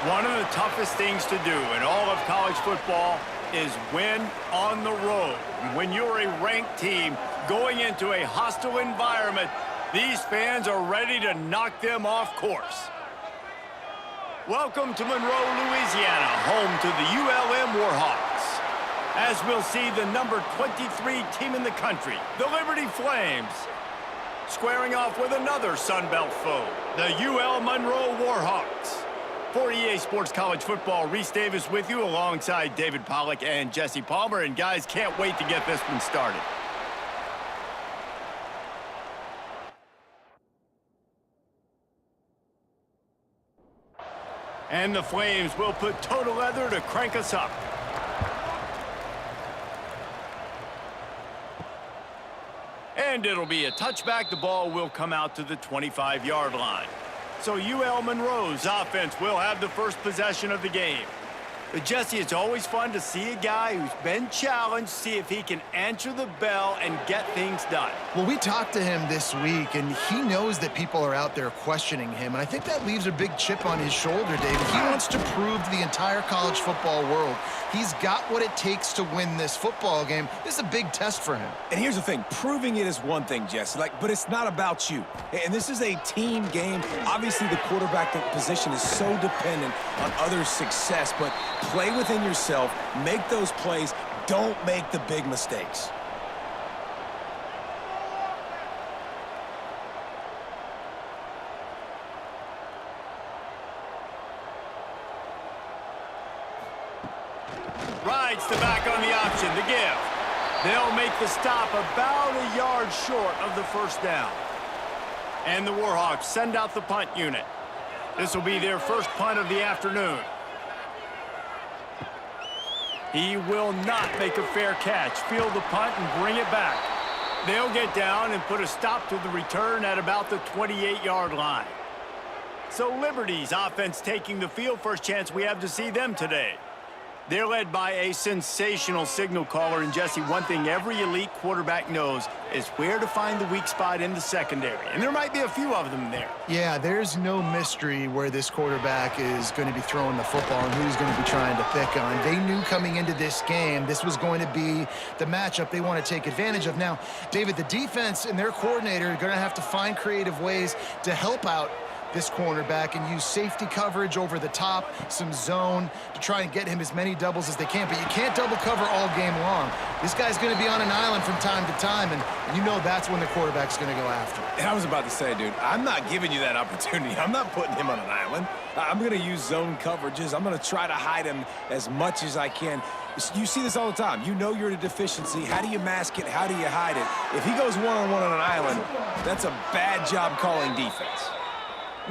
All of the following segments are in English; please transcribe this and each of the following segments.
One of the toughest things to do in all of college football is win on the road. When you're a ranked team going into a hostile environment, these fans are ready to knock them off course. Welcome to Monroe, Louisiana, home to the ULM Warhawks. As we'll see, the number 23 team in the country, the Liberty Flames, squaring off with another Sun Belt foe, the UL Monroe Warhawks. For EA Sports College Football, Reese Davis with you alongside David Pollack and Jesse Palmer. And guys, can't wait to get this one started. And the Flames will put total leather to crank us up. And it'll be a touchback. The ball will come out to the 25-yard line. So UL Monroe's offense will have the first possession of the game. But Jesse, it's always fun to see a guy who's been challenged, see if he can answer the bell and get things done. Well, we talked to him this week, and he knows that people are out there questioning him. And I think that leaves a big chip on his shoulder, David. He wants to prove to the entire college football world he's got what it takes to win this football game. This is a big test for him. And here's the thing. Proving it is one thing, Jesse, but it's not about you. And this is a team game. Obviously, the quarterback position is so dependent on others' success, but play within yourself, make those plays, don't make the big mistakes. Rides the back on the option, the give. They'll make the stop about a yard short of the first down. And the Warhawks send out the punt unit. This will be their first punt of the afternoon. He will not make a fair catch. Field the punt and bring it back. They'll get down and put a stop to the return at about the 28-yard line. So Liberty's offense taking the field. First chance we have to see them today. They're led by a sensational signal caller. And Jesse, one thing every elite quarterback knows is where to find the weak spot in the secondary. And there might be a few of them there. Yeah, there's no mystery where this quarterback is going to be throwing the football and who he's going to be trying to pick on. They knew coming into this game this was going to be the matchup they want to take advantage of. Now, David, the defense and their coordinator are going to have to find creative ways to help out this cornerback and use safety coverage over the top, some zone to try and get him as many doubles as they can. But you can't double cover all game long. This guy's going to be on an island from time to time, and you know that's when the quarterback's going to go after him. And I was about to say, dude, I'm not giving you that opportunity. I'm not putting him on an island. I'm going to use zone coverages. I'm going to try to hide him as much as I can. You see this all the time. You know you're at a deficiency. How do you mask it? How do you hide it? If he goes one-on-one on an island, that's a bad job calling defense.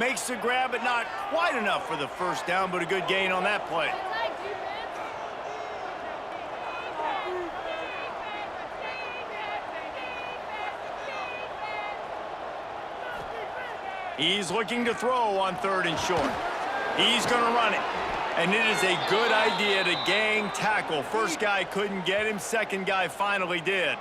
Makes the grab, but not quite enough for the first down, but a good gain on that play. He's looking to throw on 3rd and short. He's going to run it. And it is a good idea to gang tackle. First guy couldn't get him. Second guy finally did.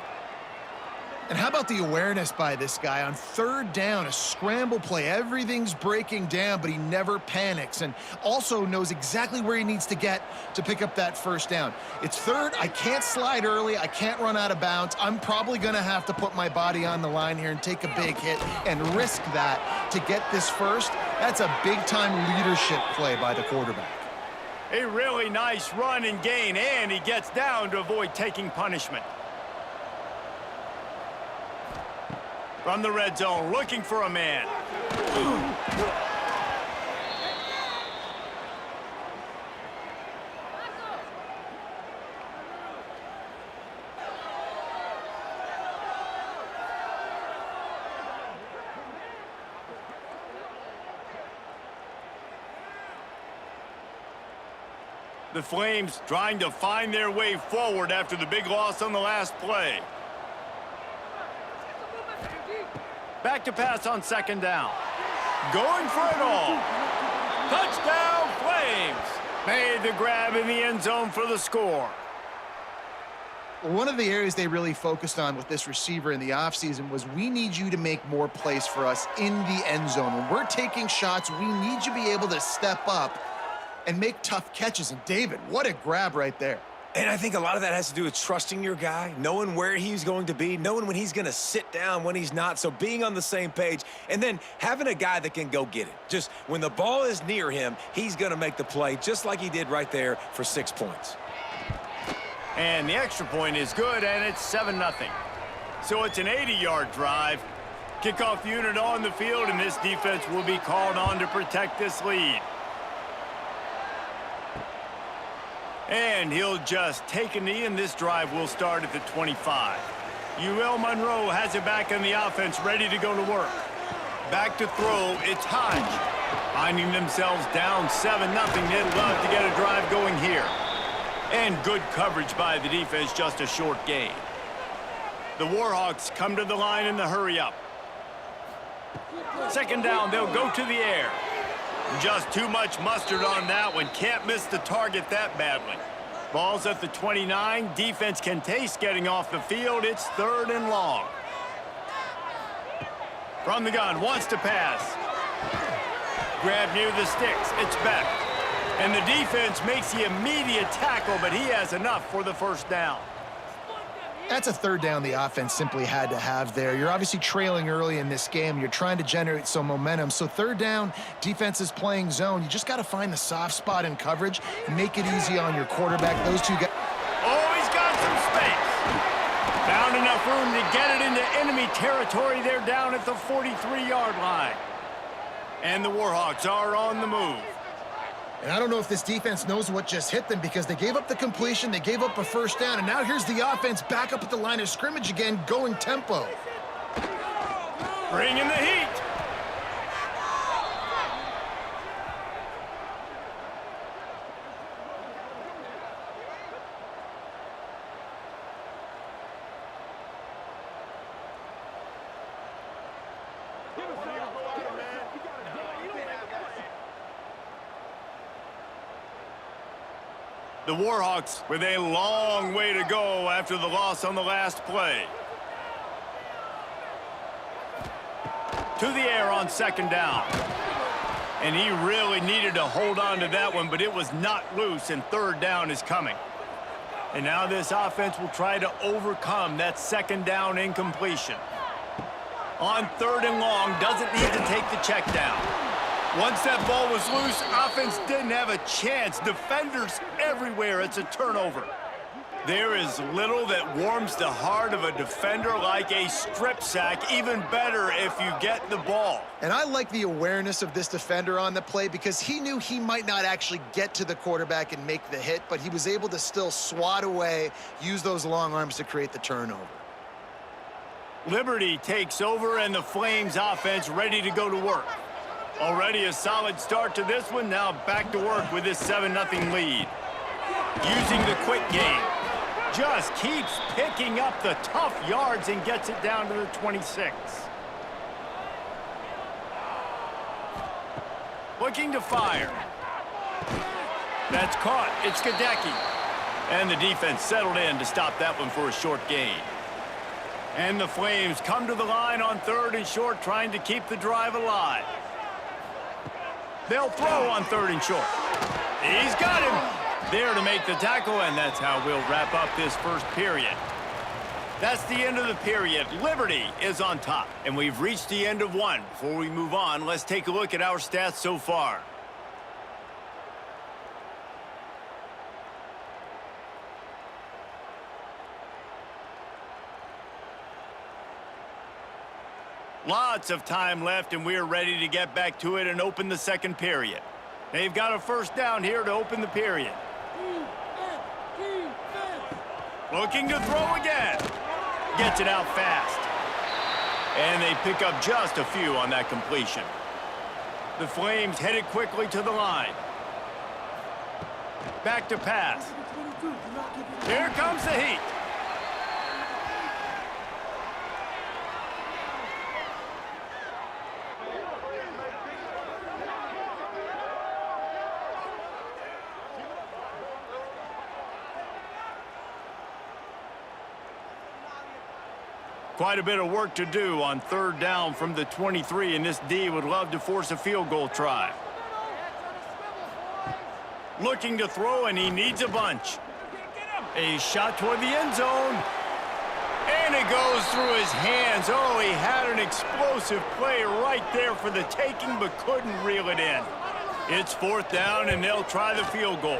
And how about the awareness by this guy on 3rd down, a scramble play. Everything's breaking down, but he never panics and also knows exactly where he needs to get to pick up that first down. It's 3rd. I can't slide early. I can't run out of bounds. I'm probably going to have to put my body on the line here and take a big hit and risk that to get this first. That's a big-time leadership play by the quarterback. A really nice run and gain, and he gets down to avoid taking punishment. From the red zone, looking for a man. The Flames trying to find their way forward after the big loss on the last play. Back to pass on 2nd down. Going for it all. Touchdown, Flames. Made the grab in the end zone for the score. One of the areas they really focused on with this receiver in the offseason was we need you to make more plays for us in the end zone. When we're taking shots, we need you to be able to step up and make tough catches. And David, what a grab right there. And I think a lot of that has to do with trusting your guy, knowing where he's going to be, knowing when he's going to sit down, when he's not, so being on the same page, and then having a guy that can go get it. Just when the ball is near him, he's going to make the play, just like he did right there for 6 points. And the extra point is good, and it's 7-0. So it's an 80-yard drive. Kickoff unit on the field, and this defense will be called on to protect this lead. And he'll just take a knee, and this drive will start at the 25. UL Monroe has it back in the offense, ready to go to work. Back to throw, it's Hodge. Finding themselves down 7-0, they'd love to get a drive going here. And good coverage by the defense, just a short gain. The Warhawks come to the line in the hurry-up. Second down, they'll go to the air. Just too much mustard on that one. Can't miss the target that badly. Ball's at the 29. Defense can taste getting off the field. It's 3rd and long. From the gun, wants to pass. Grab near the sticks. It's Beck. And the defense makes the immediate tackle, but he has enough for the first down. That's a 3rd down the offense simply had to have there. You're obviously trailing early in this game. You're trying to generate some momentum. So 3rd down, defense is playing zone. You just got to find the soft spot in coverage and make it easy on your quarterback. Those two guys. Oh, he's got some space. Found enough room to get it into enemy territory. They're down at the 43-yard line. And the Warhawks are on the move. And I don't know if this defense knows what just hit them because they gave up the completion, they gave up a first down, and now here's the offense back up at the line of scrimmage again, going tempo. Bringing the heat. The Warhawks with a long way to go after the loss on the last play. To the air on 2nd down. And he really needed to hold on to that one, but it was not loose, and 3rd down is coming. And now this offense will try to overcome that 2nd down incompletion. On 3rd and long, doesn't need to take the check down. Once that ball was loose, offense didn't have a chance. Defenders everywhere. It's a turnover. There is little that warms the heart of a defender like a strip sack. Even better if you get the ball. And I like the awareness of this defender on the play because he knew he might not actually get to the quarterback and make the hit, but he was able to still swat away, use those long arms to create the turnover. Liberty takes over, and the Flames offense ready to go to work. Already a solid start to this one. Now back to work with this 7-0 lead. Using the quick game. Just keeps picking up the tough yards and gets it down to the 26. Looking to fire. That's caught. It's Gadecki. And the defense settled in to stop that one for a short gain. And the Flames come to the line on 3rd and short, trying to keep the drive alive. They'll throw on 3rd and short. He's got him. There to make the tackle, and that's how we'll wrap up this first period. That's the end of the period. Liberty is on top, and we've reached the end of one. Before we move on, let's take a look at our stats so far. Lots of time left, and we're ready to get back to it and open the second period. They've got a first down here to open the period. Looking to throw again. Gets it out fast. And they pick up just a few on that completion. The Flames headed quickly to the line. Back to pass. Here comes the heat. Quite a bit of work to do on 3rd down from the 23, and this D would love to force a field goal try. Looking to throw, and he needs a bunch. A shot toward the end zone. And it goes through his hands. Oh, he had an explosive play right there for the taking, but couldn't reel it in. It's 4th down, and they'll try the field goal.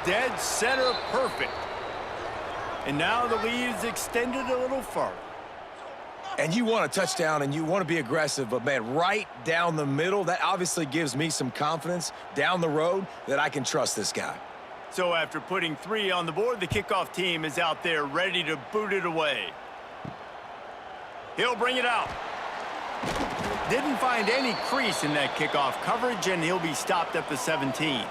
Dead center perfect. And now the lead is extended a little further. And you want a touchdown, and you want to be aggressive, but, man, right down the middle, that obviously gives me some confidence down the road that I can trust this guy. So after putting 3 on the board, the kickoff team is out there ready to boot it away. He'll bring it out. Didn't find any crease in that kickoff coverage, and he'll be stopped at the 17.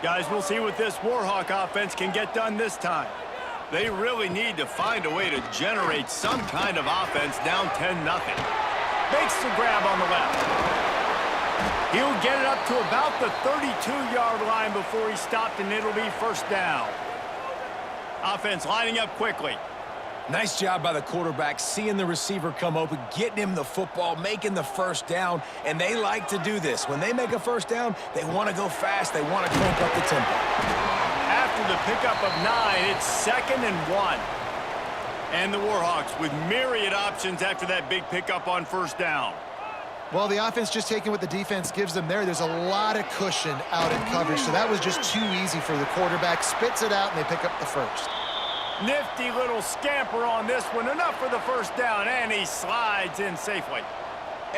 Guys, we'll see what this Warhawk offense can get done this time. They really need to find a way to generate some kind of offense down 10-0. Makes the grab on the left. He'll get it up to about the 32-yard line before he's stopped, and it'll be 1st down. Offense lining up quickly. Nice job by the quarterback, seeing the receiver come open, getting him the football, making the 1st down, and they like to do this. When they make a 1st down, they want to go fast. They want to crank up the tempo. After the pickup of 9, it's 2nd and 1. And the Warhawks with myriad options after that big pickup on 1st down. Well, the offense just taking what the defense gives them there. There's a lot of cushion out in coverage, so that was just too easy for the quarterback. Spits it out, and they pick up the 1st. Nifty little scamper on this one. Enough for the 1st down, and he slides in safely.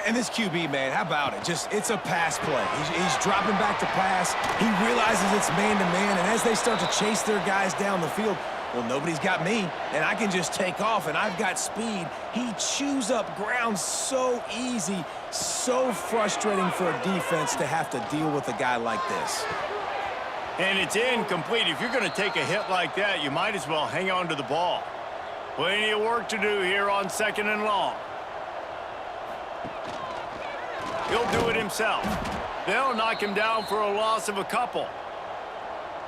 And this QB, man, how about it? It's a pass play. He's dropping back to pass. He realizes it's man-to-man, and as they start to chase their guys down the field, well, nobody's got me, and I can just take off, and I've got speed. He chews up ground so easy, so frustrating for a defense to have to deal with a guy like this. And it's incomplete. If you're going to take a hit like that, you might as well hang on to the ball. Plenty of work to do here on 2nd and long. He'll do it himself. They'll knock him down for a loss of a couple.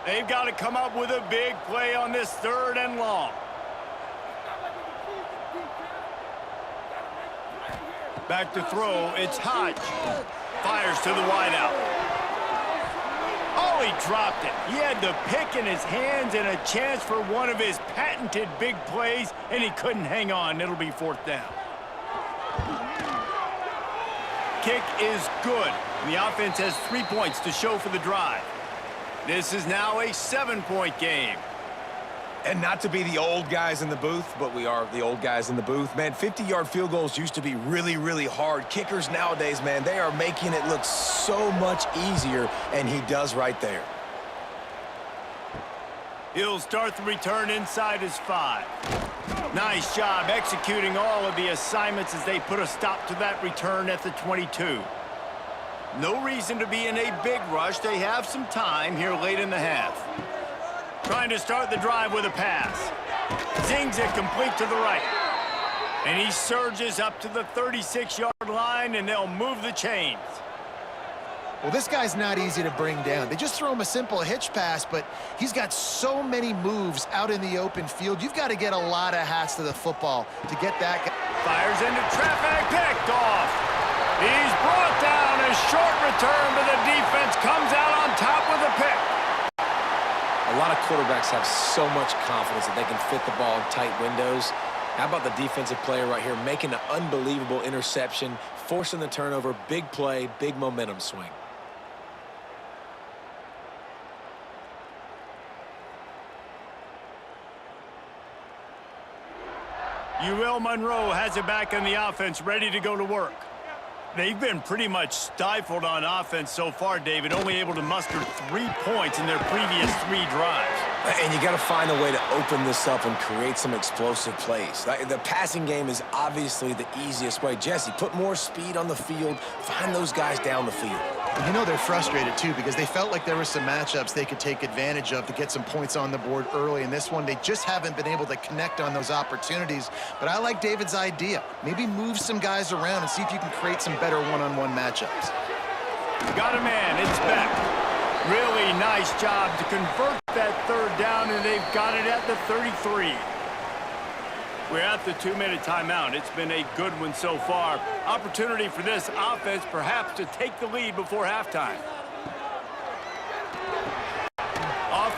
They've got to come up with a big play on this 3rd and long. Back to throw, it's Hodge. Fires to the wideout. Oh, he dropped it. He had the pick in his hands and a chance for one of his patented big plays, and he couldn't hang on. It'll be 4th down. Kick is good, and the offense has 3 points to show for the drive. This is now a 7-point game. And not to be the old guys in the booth, but we are the old guys in the booth. Man, 50-yard field goals used to be really, really hard. Kickers nowadays, man, they are making it look so much easier, and he does right there. He'll start the return inside his 5. Nice job executing all of the assignments as they put a stop to that return at the 22. No reason to be in a big rush. They have some time here late in the half. Trying to start the drive with a pass. Zings it complete to the right. And he surges up to the 36-yard line, and they'll move the chains. Well, this guy's not easy to bring down. They just throw him a simple hitch pass, but he's got so many moves out in the open field. You've got to get a lot of hats to the football to get that guy. Fires into traffic, picked off. He's brought down. A short return, but the defense comes out on top with a pick. A lot of quarterbacks have so much confidence that they can fit the ball in tight windows. How about the defensive player right here making an unbelievable interception, forcing the turnover, big play, big momentum swing. UL Monroe has it back on the offense, ready to go to work. They've been pretty much stifled on offense so far, David, only able to muster 3 points in their previous 3 drives. And you got to find a way to open this up and create some explosive plays. The passing game is obviously the easiest way. Jesse, put more speed on the field, find those guys down the field. You know they're frustrated, too, because they felt like there were some matchups they could take advantage of to get some points on the board early. In this one, they just haven't been able to connect on those opportunities. But I like David's idea. Maybe move some guys around and see if you can create some better one-on-one matchups. Got a man. It's Beck. Really nice job to convert that 3rd down, and they've got it at the 33. We're at the 2-minute timeout. It's been a good one so far. Opportunity for this offense perhaps to take the lead before halftime.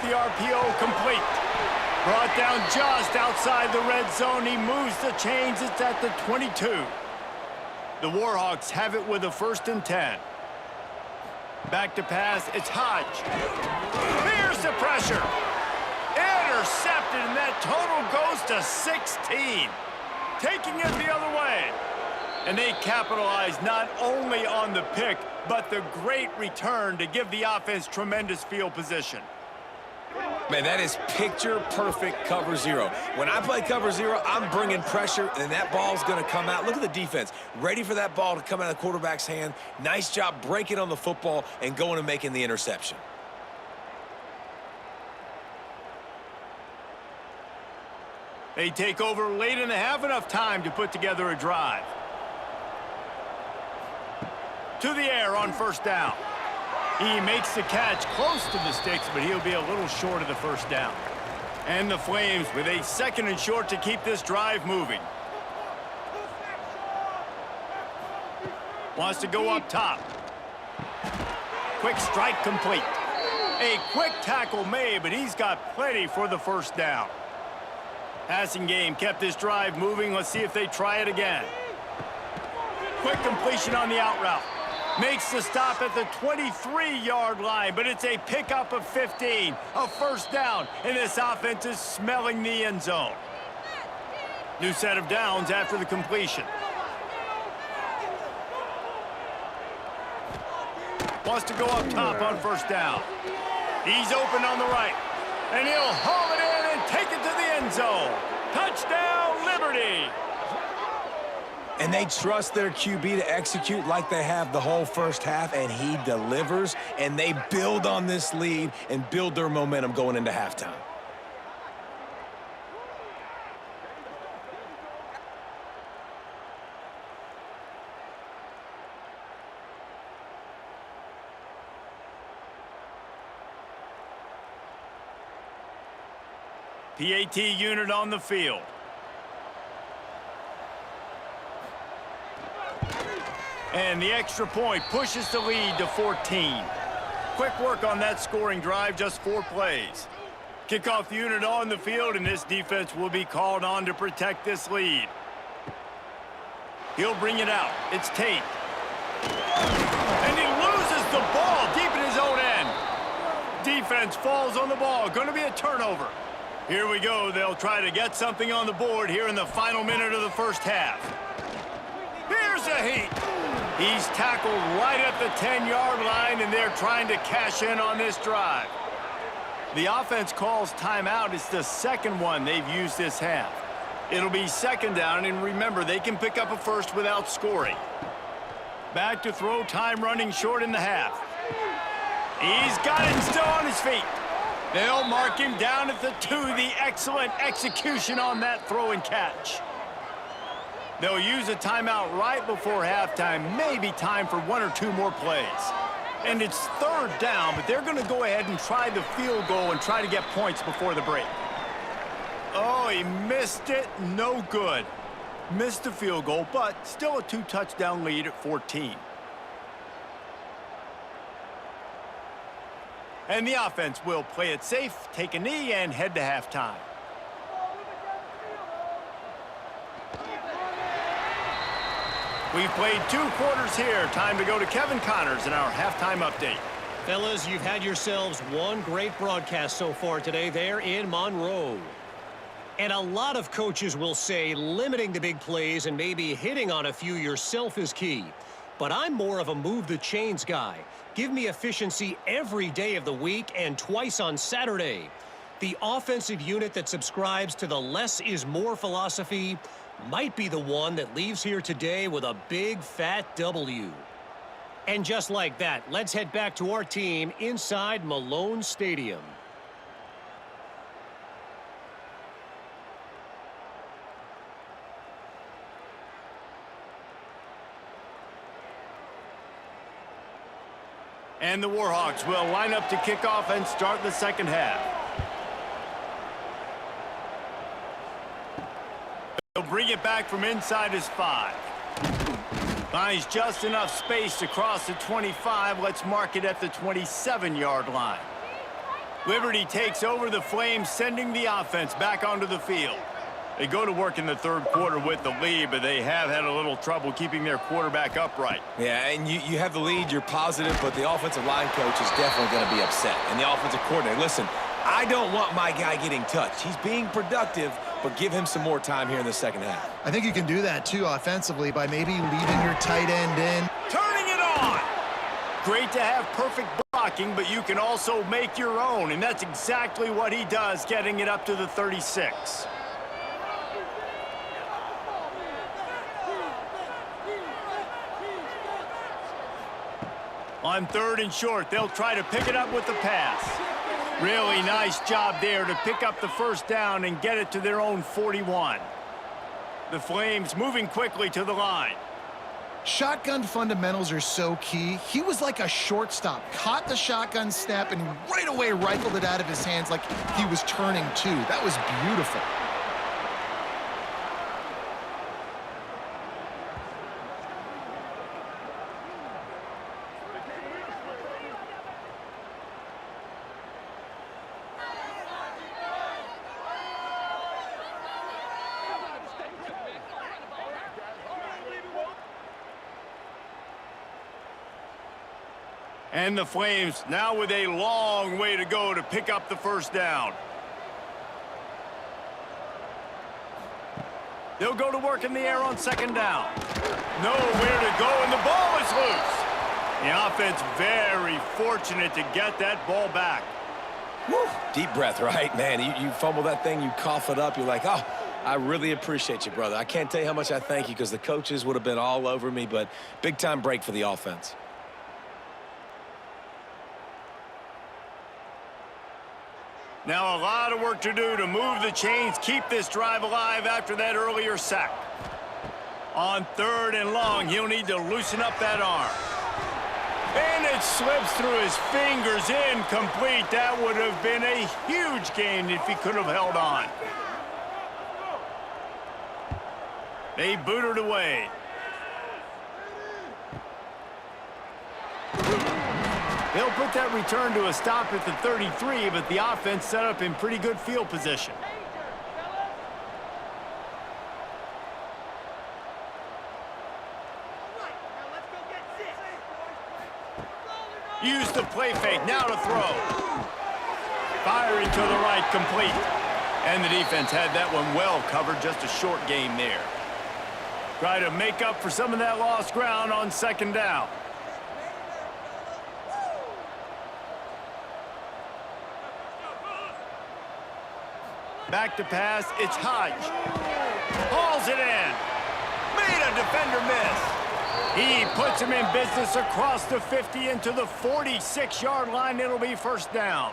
the RPO complete. Brought down just outside the red zone. He moves the chains. It's at the 22. The Warhawks have it with a 1st and 10. Back to pass. It's Hodge. Here's the pressure. Intercepted, and that total goes to 16. Taking it the other way. And they capitalize not only on the pick, but the great return to give the offense tremendous field position. Man, that is picture-perfect cover zero. When I play cover zero, I'm bringing pressure, and that ball's going to come out. Look at the defense. Ready for that ball to come out of the quarterback's hand. Nice job breaking on the football and going and making the interception. They take over late and have enough time to put together a drive. To the air on 1st down. He makes the catch close to the sticks, but he'll be a little short of the 1st down. And the Flames with a 2nd and short to keep this drive moving. Wants to go up top. Quick strike complete. A quick tackle made, but he's got plenty for the 1st down. Passing game kept this drive moving. Let's see if they try it again. Quick completion on the out route. Makes the stop at the 23-yard line, but it's a pickup of 15, a 1st down, and this offense is smelling the end zone. New set of downs after the completion. Wants to go up top on 1st down. He's open on the right, and he'll haul it in and take it to the end zone. Touchdown, Liberty! And they trust their QB to execute like they have the whole 1st half, and he delivers, and they build on this lead and build their momentum going into halftime. PAT unit on the field. And the extra point pushes the lead to 14. Quick work on that scoring drive, just 4 plays. Kickoff unit on the field, and this defense will be called on to protect this lead. He'll bring it out. It's Tate. And he loses the ball deep in his own end. Defense falls on the ball. Going to be a turnover. Here we go. They'll try to get something on the board here in the final minute of the 1st half. Here's a heat. He's tackled right at the 10-yard line, and they're trying to cash in on this drive. The offense calls timeout. It's the 2nd one they've used this half. It'll be 2nd down, and remember, they can pick up a 1st without scoring. Back to throw, time running short in the half. He's got it and still on his feet. They'll mark him down at the 2. The excellent execution on that throw and catch. They'll use a timeout right before halftime. Maybe time for 1 or 2 more plays. And it's 3rd down, but they're going to go ahead and try the field goal and try to get points before the break. Oh, he missed it. No good. Missed the field goal, but still a 2-touchdown lead at 14. And the offense will play it safe, take a knee, and head to halftime. We've played 2 quarters here. Time to go to Kevin Connors in our halftime update. Fellas, you've had yourselves one great broadcast so far today there in Monroe. And a lot of coaches will say limiting the big plays and maybe hitting on a few yourself is key. But I'm more of a move the chains guy. Give me efficiency every day of the week and twice on Saturday. The offensive unit that subscribes to the less is more philosophy might be the one that leaves here today with a big fat W. And just like that, let's head back to our team inside Malone Stadium. And the Warhawks will line up to kick off and start the 2nd half. He'll bring it back from inside his 5. Finds just enough space to cross the 25. Let's mark it at the 27-yard line. Liberty takes over the Flames, sending the offense back onto the field. They go to work in the third quarter with the lead, but they have had a little trouble keeping their quarterback upright. Yeah, and you have the lead, you're positive, but the offensive line coach is definitely going to be upset. And the offensive coordinator, listen, I don't want my guy getting touched. He's being productive, but give him some more time here in the second half. I think you can do that, too, offensively, by maybe leaving your tight end in. Turning it on! Great to have perfect blocking, but you can also make your own, and that's exactly what he does, getting it up to the 36. On 3rd and short, they'll try to pick it up with the pass. Really nice job there to pick up the first down and get it to their own 41. The Flames moving quickly to the line. Shotgun fundamentals are so key. He was like a shortstop, caught the shotgun snap, and right away rifled it out of his hands like he was turning two. That was beautiful. And the Flames now with a long way to go to pick up the first down. They'll go to work in the air on 2nd down. Nowhere to go, and the ball is loose. The offense very fortunate to get that ball back. Woo. Deep breath, right? Man, you fumble that thing, you cough it up, you're like, oh, I really appreciate you, brother. I can't tell you how much I thank you because the coaches would have been all over me, but big-time break for the offense. Now a lot of work to do to move the chains, keep this drive alive after that earlier sack. On 3rd and long, he'll need to loosen up that arm. And it slips through his fingers, incomplete. That would have been a huge gain if he could have held on. They boot it away. They'll put that return to a stop at the 33, but the offense set up in pretty good field position. Use the play fake, now to throw. Firing to the right, complete. And the defense had that one well covered, just a short gain there. Try to make up for some of that lost ground on 2nd down. Back to pass, it's Hodge. Hauls it in. Made a defender miss. He puts him in business across the 50 into the 46-yard line. It'll be 1st down.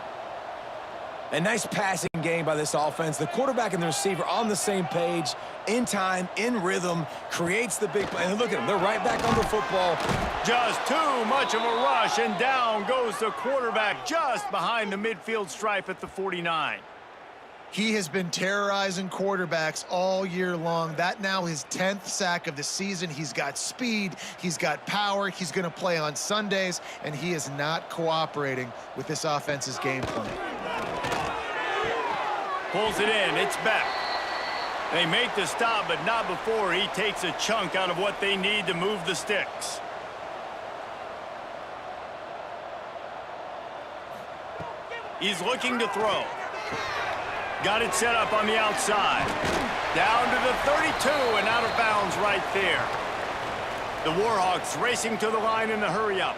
A nice passing game by this offense. The quarterback and the receiver on the same page, in time, in rhythm, creates the big play. And look at them, they're right back on the football. Just too much of a rush, and down goes the quarterback just behind the midfield stripe at the 49. He has been terrorizing quarterbacks all year long. That now his 10th sack of the season. He's got speed, he's got power, he's going to play on Sundays, and he is not cooperating with this offense's game plan. Pulls it in, it's back. They make the stop, but not before he takes a chunk out of what they need to move the sticks. He's looking to throw. Got it set up on the outside. Down to the 32 and out of bounds right there. The Warhawks racing to the line in the hurry-up.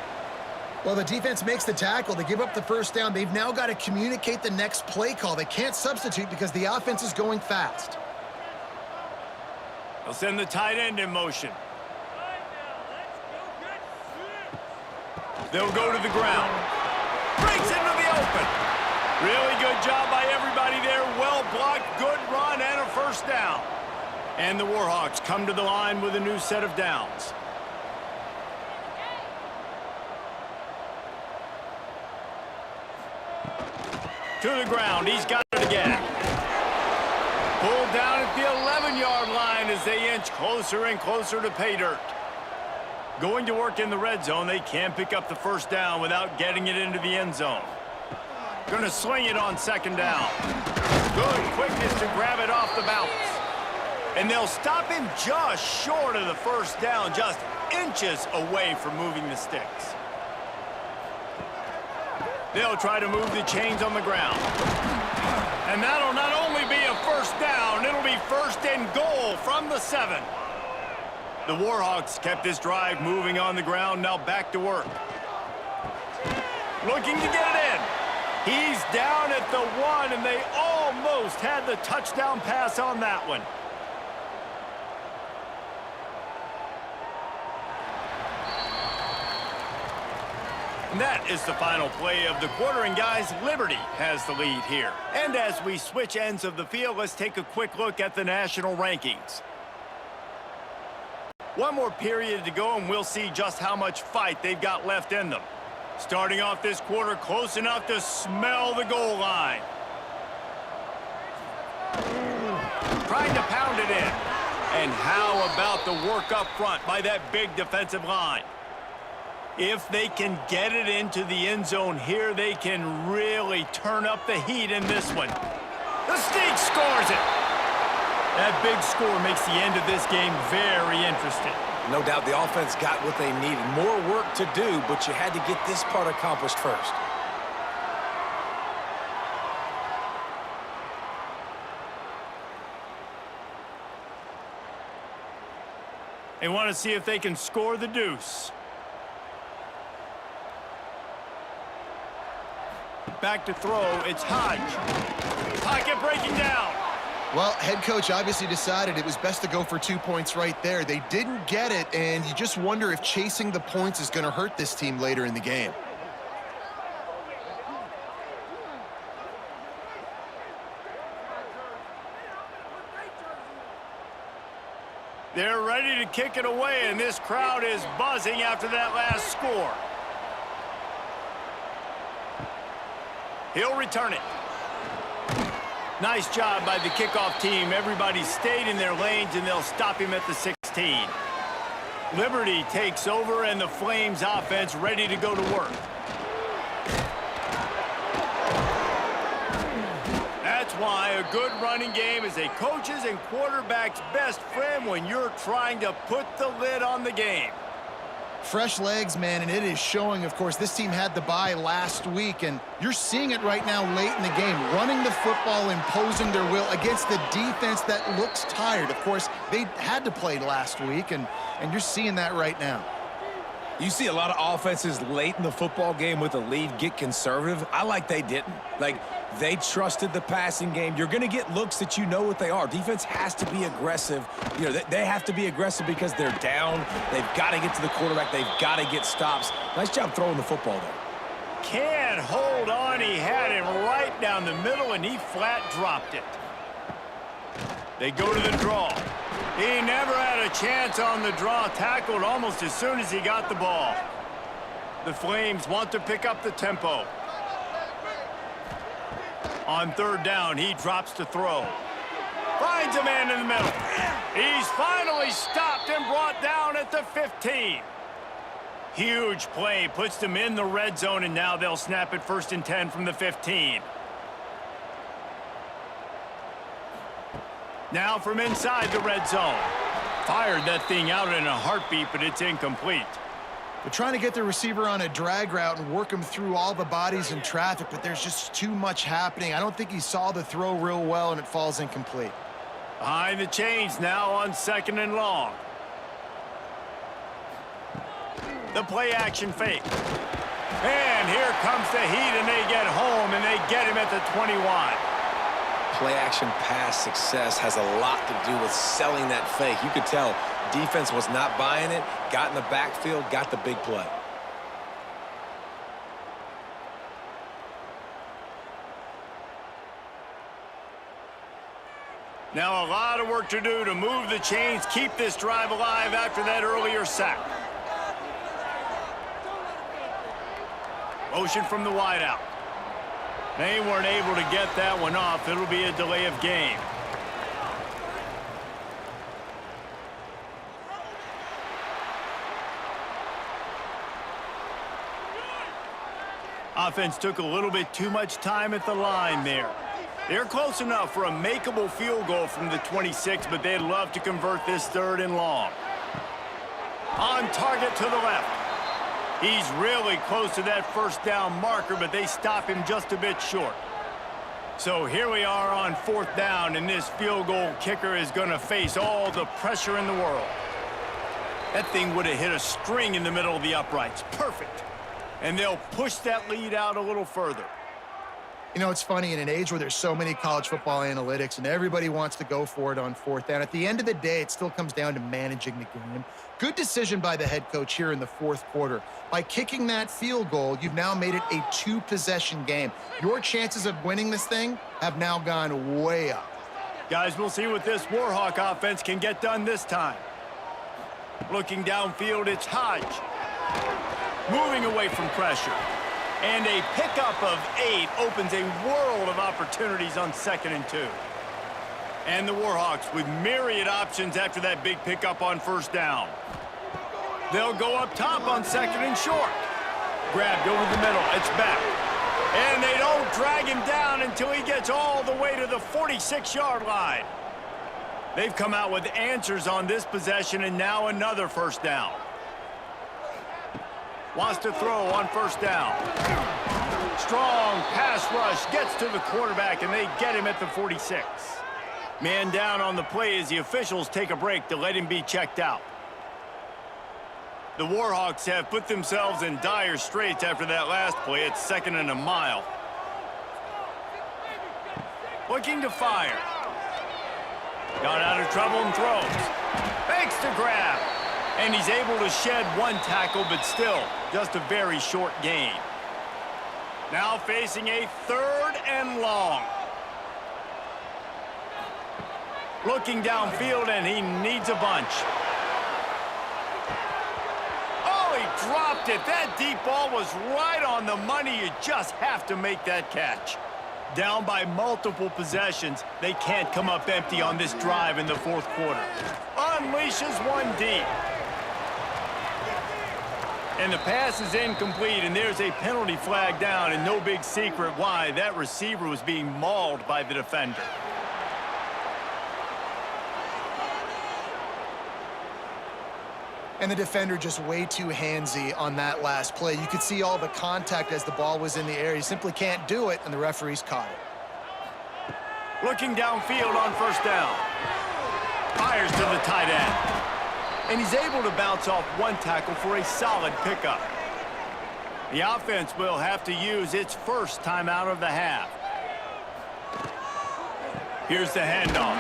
Well, the defense makes the tackle. They give up the first down. They've now got to communicate the next play call. They can't substitute because the offense is going fast. They'll send the tight end in motion. They'll go to the ground. Breaks into the open. Really good job by everybody there. Well blocked, good run, and a 1st down. And the Warhawks come to the line with a new set of downs. To the ground, he's got it again. Pulled down at the 11-yard line as they inch closer and closer to pay dirt. Going to work in the red zone, they can't pick up the 1st down without getting it into the end zone. Gonna sling it on second down. Good quickness to grab it off the bounce. And they'll stop him just short of the first down, just inches away from moving the sticks. They'll try to move the chains on the ground. And that'll not only be a first down, it'll be first and goal from the 7. The Warhawks kept this drive moving on the ground, now back to work. Looking to get it in. He's down at the 1, and they almost had the touchdown pass on that one. And that is the final play of the quarter, and guys, Liberty has the lead here. And as we switch ends of the field, let's take a quick look at the national rankings. One more period to go, and we'll see just how much fight they've got left in them. Starting off this quarter close enough to smell the goal line. Trying to pound it in. And how about the work up front by that big defensive line? If they can get it into the end zone here, they can really turn up the heat in this one. The Sneak scores it. That big score makes the end of this game very interesting. No doubt the offense got what they needed. More work to do, but you had to get this part accomplished first. They want to see if they can score the deuce. Back to throw, it's Hodge. Pocket breaking down. Well, head coach obviously decided it was best to go for 2 points right there. They didn't get it, and you just wonder if chasing the points is going to hurt this team later in the game. They're ready to kick it away, and this crowd is buzzing after that last score. He'll return it. Nice job by the kickoff team. Everybody stayed in their lanes, and they'll stop him at the 16. Liberty takes over, and the Flames offense ready to go to work. That's why a good running game is a coach's and quarterback's best friend when you're trying to put the lid on the game. Fresh legs, man, and it is showing. Of course, this team had the bye last week, and you're seeing it right now late in the game. Running the football, imposing their will against the defense that looks tired. Of course, they had to play last week, and you're seeing that right now. You see a lot of offenses late in the football game with a lead get conservative. I like they didn't. Like, they trusted the passing game. You're going to get looks that you know what they are. Defense has to be aggressive. You know, they have to be aggressive because they're down. They've got to get to the quarterback. They've got to get stops. Nice job throwing the football there. Can't hold on. He had him right down the middle, and he flat dropped it. They go to the draw. He never had a chance on the draw. Tackled almost as soon as he got the ball. The Flames want to pick up the tempo. On third down, he drops to throw. Finds a man in the middle. He's finally stopped and brought down at the 15. Huge play, puts them in the red zone, and now they'll snap it 1st and 10 from the 15. Now from inside the red zone. Fired that thing out in a heartbeat, but it's incomplete. They're trying to get the receiver on a drag route and work him through all the bodies in traffic, but there's just too much happening. I don't think he saw the throw real well, and it falls incomplete. Behind the chains now on 2nd and long. The play action fake. And here comes the heat, and they get home, and they get him at the 21. Play-action pass success has a lot to do with selling that fake. You could tell defense was not buying it, got in the backfield, got the big play. Now a lot of work to do to move the chains, keep this drive alive after that earlier sack. Motion from the wideout. They weren't able to get that one off. It'll be a delay of game. Offense took a little bit too much time at the line there. They're close enough for a makeable field goal from the 26, but they'd love to convert this 3rd and long. On target to the left. He's really close to that first down marker, but they stop him just a bit short. So here we are on 4th down, and this field goal kicker is going to face all the pressure in the world. That thing would have hit a string in the middle of the uprights. Perfect. And they'll push that lead out a little further. You know, it's funny, in an age where there's so many college football analytics and everybody wants to go for it on 4th down, at the end of the day, it still comes down to managing the game. Good decision by the head coach here in the 4th quarter. By kicking that field goal, you've now made it a 2-possession game. Your chances of winning this thing have now gone way up. Guys, we'll see what this Warhawk offense can get done this time. Looking downfield, it's Hodge. Moving away from pressure. And a pickup of 8 opens a world of opportunities on 2nd and 2. And the Warhawks with myriad options after that big pickup on 1st down. They'll go up top on 2nd and short. Grabbed over the middle. It's back. And they don't drag him down until he gets all the way to the 46-yard line. They've come out with answers on this possession, and now another 1st down. Wants to throw on 1st down. Strong pass rush gets to the quarterback, and they get him at the 46. Man down on the play as the officials take a break to let him be checked out. The Warhawks have put themselves in dire straits after that last play. It's 2nd and a mile. Looking to fire. Got out of trouble and throws. Fakes to grab. And he's able to shed 1 tackle, but still just a very short gain. Now facing a 3rd and long. Looking downfield, and he needs a bunch. Oh, he dropped it. That deep ball was right on the money. You just have to make that catch. Down by multiple possessions, they can't come up empty on this drive in the 4th quarter. Unleashes 1 deep. And the pass is incomplete, and there's a penalty flag down, and no big secret why. That receiver was being mauled by the defender. And the defender just way too handsy on that last play. You could see all the contact as the ball was in the air. He simply can't do it, and the referees caught it. Looking downfield on 1st down. Fires to the tight end. And he's able to bounce off 1 tackle for a solid pickup. The offense will have to use its first timeout of the half. Here's the handoff.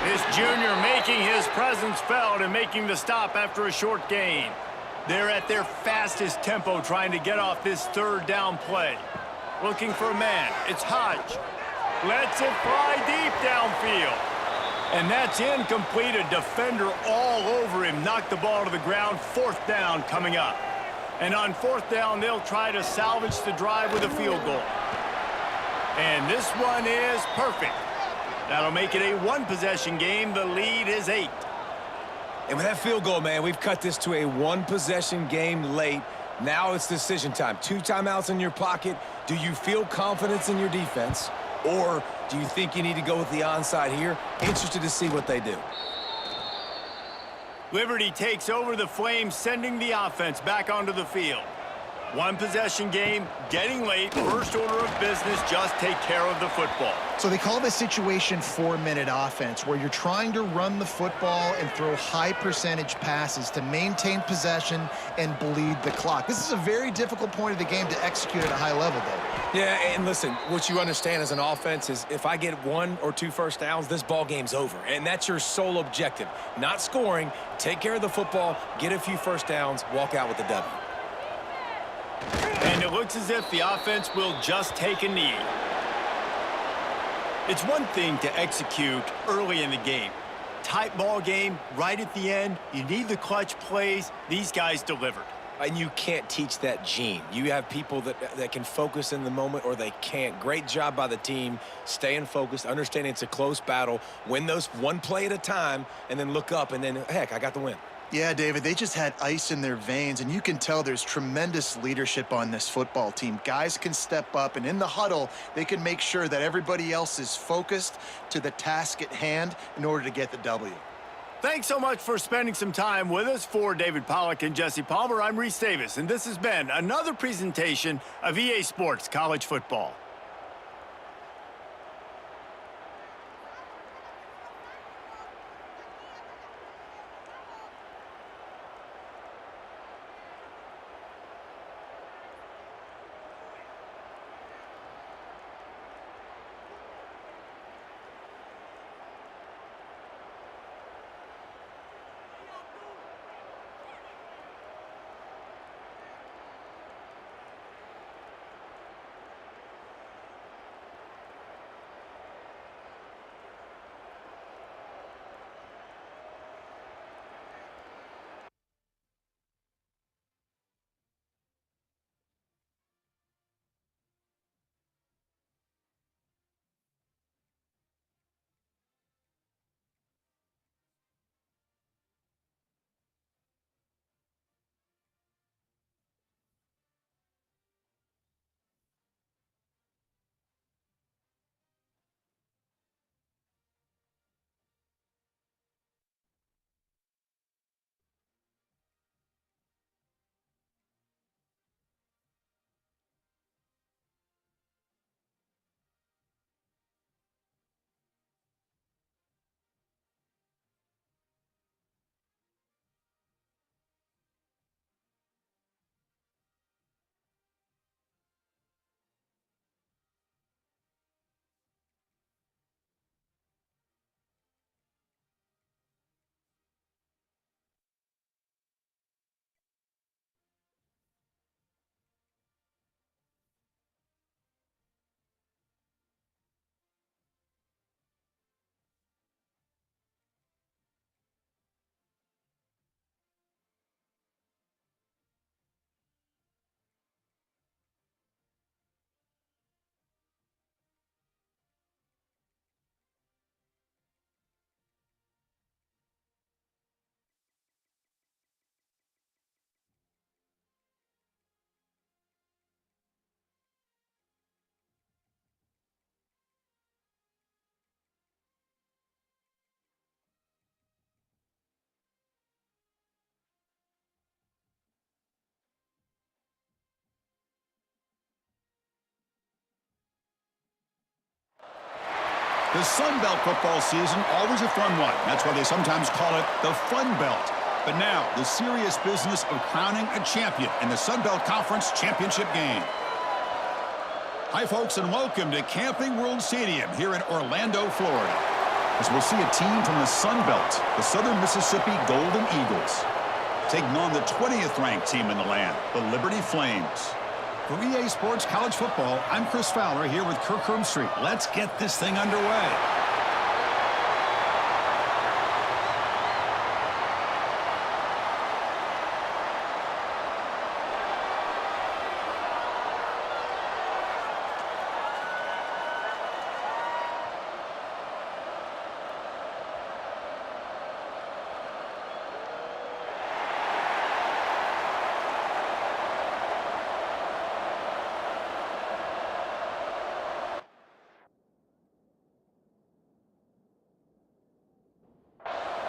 This junior making his presence felt and making the stop after a short gain. They're at their fastest tempo trying to get off this 3rd down play. Looking for a man. It's Hodge. Lets it fly deep downfield. And that's incomplete. A defender all over him. Knocked the ball to the ground. 4th down coming up. And on 4th down, they'll try to salvage the drive with a field goal. And this one is perfect. That'll make it a 1-possession game. The lead is 8. And with that field goal, man, we've cut this to a 1-possession game late. Now it's decision time. 2 timeouts in your pocket. Do you feel confidence in your defense? Or do you think you need to go with the onside here? Interested to see what they do. Liberty takes over the Flames, sending the offense back onto the field. 1-possession game, getting late, first order of business, just take care of the football. So they call this situation 4-minute offense, where you're trying to run the football and throw high-percentage passes to maintain possession and bleed the clock. This is a very difficult point of the game to execute at a high level, though. Yeah, and listen, what you understand as an offense is if I get 1 or 2 first downs, this ball game's over. And that's your sole objective. Not scoring, take care of the football, get a few first downs, walk out with the W. And it looks as if the offense will just take a knee. It's one thing to execute early in the game. Tight ball game, right at the end, you need the clutch plays. These guys delivered. And you can't teach that gene. You have people that can focus in the moment or they can't. Great job by the team, staying focused, understanding it's a close battle, win those 1 play at a time, and then look up and then, heck, I got the win. Yeah, David, they just had ice in their veins, and you can tell there's tremendous leadership on this football team. Guys can step up, and in the huddle, they can make sure that everybody else is focused to the task at hand in order to get the W. Thanks so much for spending some time with us. For David Pollack and Jesse Palmer, I'm Reese Davis, and this has been another presentation of EA Sports College Football. The Sun Belt football season, always a fun one. That's why they sometimes call it the Fun Belt. But now, the serious business of crowning a champion in the Sun Belt Conference Championship game. Hi, folks, and welcome to Camping World Stadium here in Orlando, Florida, as we'll see a team from the Sun Belt, the Southern Mississippi Golden Eagles, taking on the 20th ranked team in the land, the Liberty Flames. For EA Sports College Football, I'm Chris Fowler here with Kirk Herbstreit. Let's get this thing underway.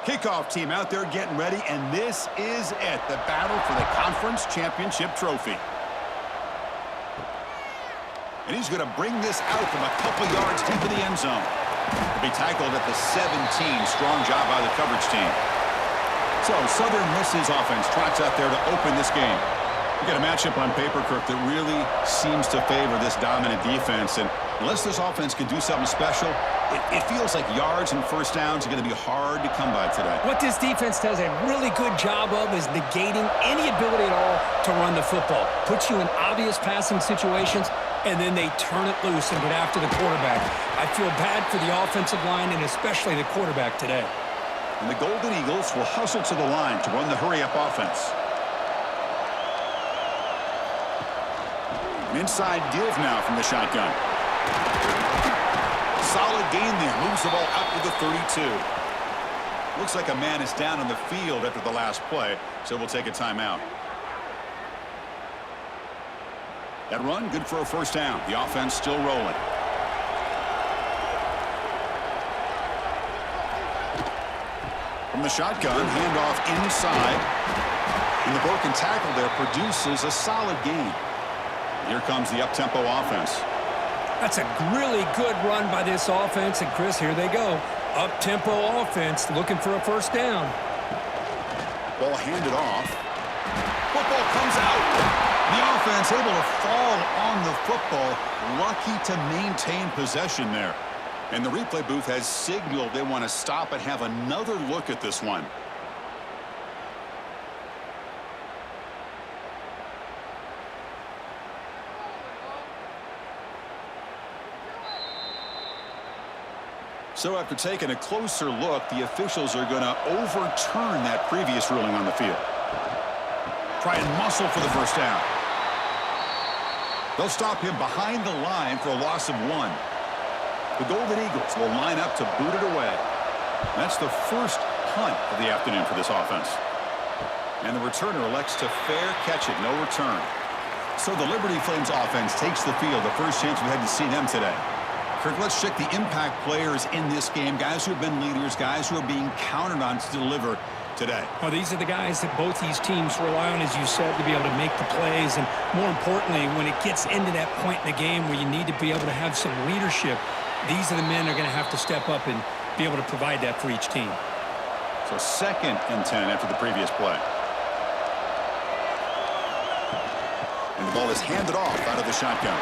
Kickoff team out there getting ready, and this is it, the battle for the conference championship trophy. And he's going to bring this out from a couple yards deep in the end zone. He'll be tackled at the 17. Strong job by the coverage team. So Southern Miss's offense trots out there to open this game. You got a matchup on paper, Kirk, that really seems to favor this dominant defense. And unless this offense can do something special, it feels like yards and first downs are going to be hard to come by today. What this defense does a really good job of is negating any ability at all to run the football. Puts you in obvious passing situations, and then they turn it loose and get after the quarterback. I feel bad for the offensive line and especially the quarterback today. And the Golden Eagles will hustle to the line to run the hurry-up offense. An inside give now from the shotgun. Solid gain there. Moves the ball out to the 32. Looks like a man is down on the field after the last play, so we'll take a timeout. That run, good for a first down. The offense still rolling. From the shotgun, handoff inside. And the broken tackle there produces a solid gain. Here comes the up-tempo offense. That's a really good run by this offense. And, Chris, here they go. Up-tempo offense looking for a first down. Ball handed off. Football comes out. The offense able to fall on the football. Lucky to maintain possession there. And the replay booth has signaled they want to stop and have another look at this one. So after taking a closer look, the officials are going to overturn that previous ruling on the field. Try and muscle for the first down. They'll stop him behind the line for a loss of 1. The Golden Eagles will line up to boot it away. That's the first punt of the afternoon for this offense. And the returner elects to fair catch it, no return. So the Liberty Flames offense takes the field, the first chance we had to see them today. Kirk, let's check the impact players in this game, guys who have been leaders, guys who are being counted on to deliver today. Well, these are the guys that both these teams rely on, as you said, to be able to make the plays. And more importantly, when it gets into that point in the game where you need to be able to have some leadership, these are the men that are going to have to step up and be able to provide that for each team. So 2nd and 10 after the previous play. And the ball is handed off out of the shotgun.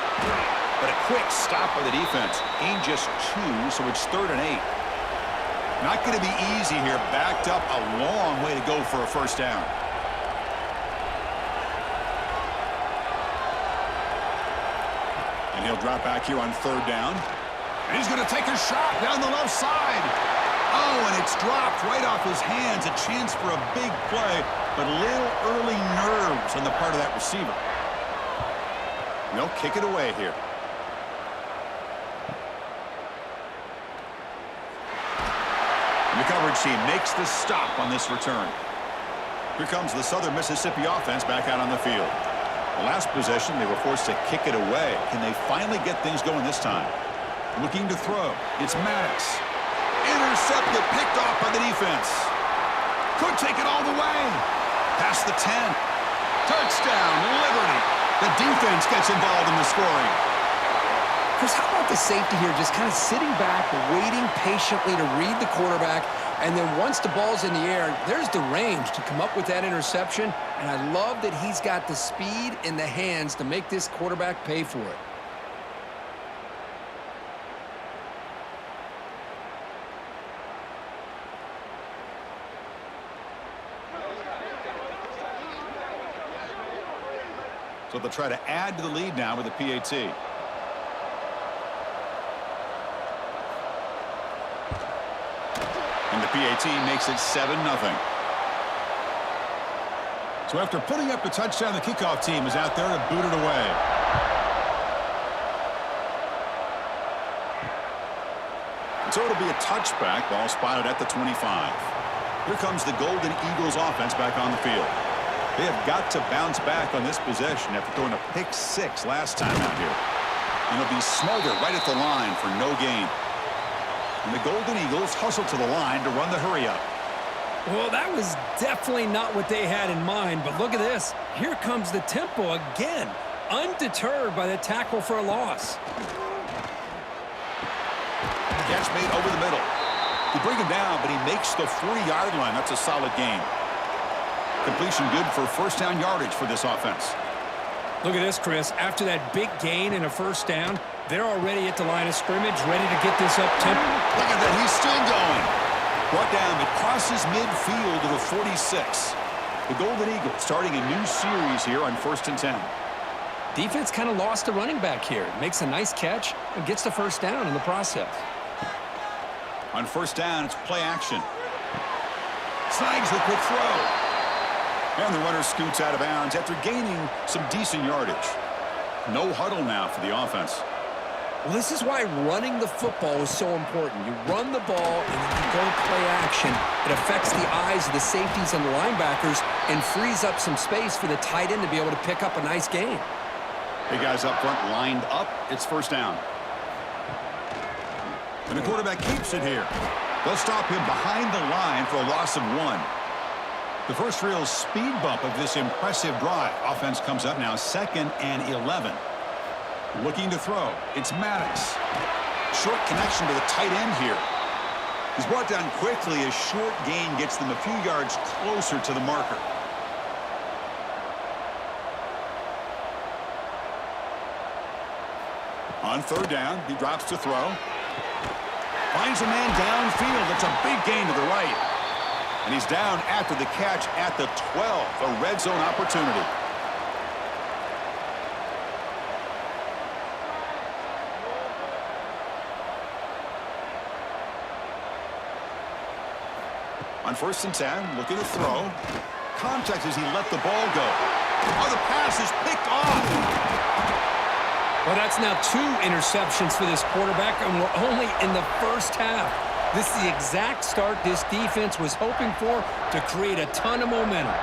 But a quick stop by the defense. Gain just 2, so it's 3rd and 8. Not going to be easy here. Backed up a long way to go for a first down. And he'll drop back here on 3rd down. And he's going to take a shot down the left side. Oh, and it's dropped right off his hands. A chance for a big play, but little early nerves on the part of that receiver. And they'll kick it away here. The coverage team makes the stop on this return. Here comes the Southern Mississippi offense back out on the field. The last possession, they were forced to kick it away. Can they finally get things going this time? Looking to throw. It's Maddox. Intercepted, picked off by the defense. Could take it all the way. Past the 10. Touchdown, Liberty. The defense gets involved in the scoring. Chris, how about the safety here just kind of sitting back, waiting patiently to read the quarterback, and then once the ball's in the air, there's the range to come up with that interception, and I love that he's got the speed in the hands to make this quarterback pay for it. So they'll try to add to the lead now with a PAT. And the PAT makes it 7-0. So after putting up the touchdown, the kickoff team is out there to boot it away. And so it'll be a touchback, ball spotted at the 25. Here comes the Golden Eagles offense back on the field. They have got to bounce back on this possession after throwing a pick 6 last time out here. And it'll be Smolder right at the line for no gain. And the Golden Eagles hustle to the line to run the hurry-up. Well, that was definitely not what they had in mind, but look at this. Here comes the tempo again, undeterred by the tackle for a loss. Catch made over the middle. They bring him down, but he makes the 40-yard line. That's a solid gain. Completion good for first down yardage for this offense. Look at this, Chris. After that big gain and a first down, they're already at the line of scrimmage, ready to get this up tempo. Look at that. He's still going. Brought down, but crosses midfield to the 46. The Golden Eagles starting a new series here on 1st and 10. Defense kind of lost a running back here. Makes a nice catch and gets the first down in the process. On first down, it's play action. Snags the quick throw. And the runner scoots out of bounds after gaining some decent yardage. No huddle now for the offense. Well, this is why running the football is so important. You run the ball and then you go play action. It affects the eyes of the safeties and the linebackers and frees up some space for the tight end to be able to pick up a nice gain. Big guys up front lined up. It's first down. And the quarterback keeps it here. They'll stop him behind the line for a loss of 1. The first real speed bump of this impressive drive. Offense comes up now 2nd and 11. Looking to throw. It's Maddox. Short connection to the tight end here. He's brought down quickly. A short gain gets them a few yards closer to the marker. On third down, he drops to throw. Finds a man downfield. It's a big gain to the right. And he's down after the catch at the 12. A red zone opportunity. On 1st and 10, looking to throw. Contact as he let the ball go. Oh, the pass is picked off. Well, that's now 2 interceptions for this quarterback, and we're only in the first half. This is the exact start this defense was hoping for to create a ton of momentum.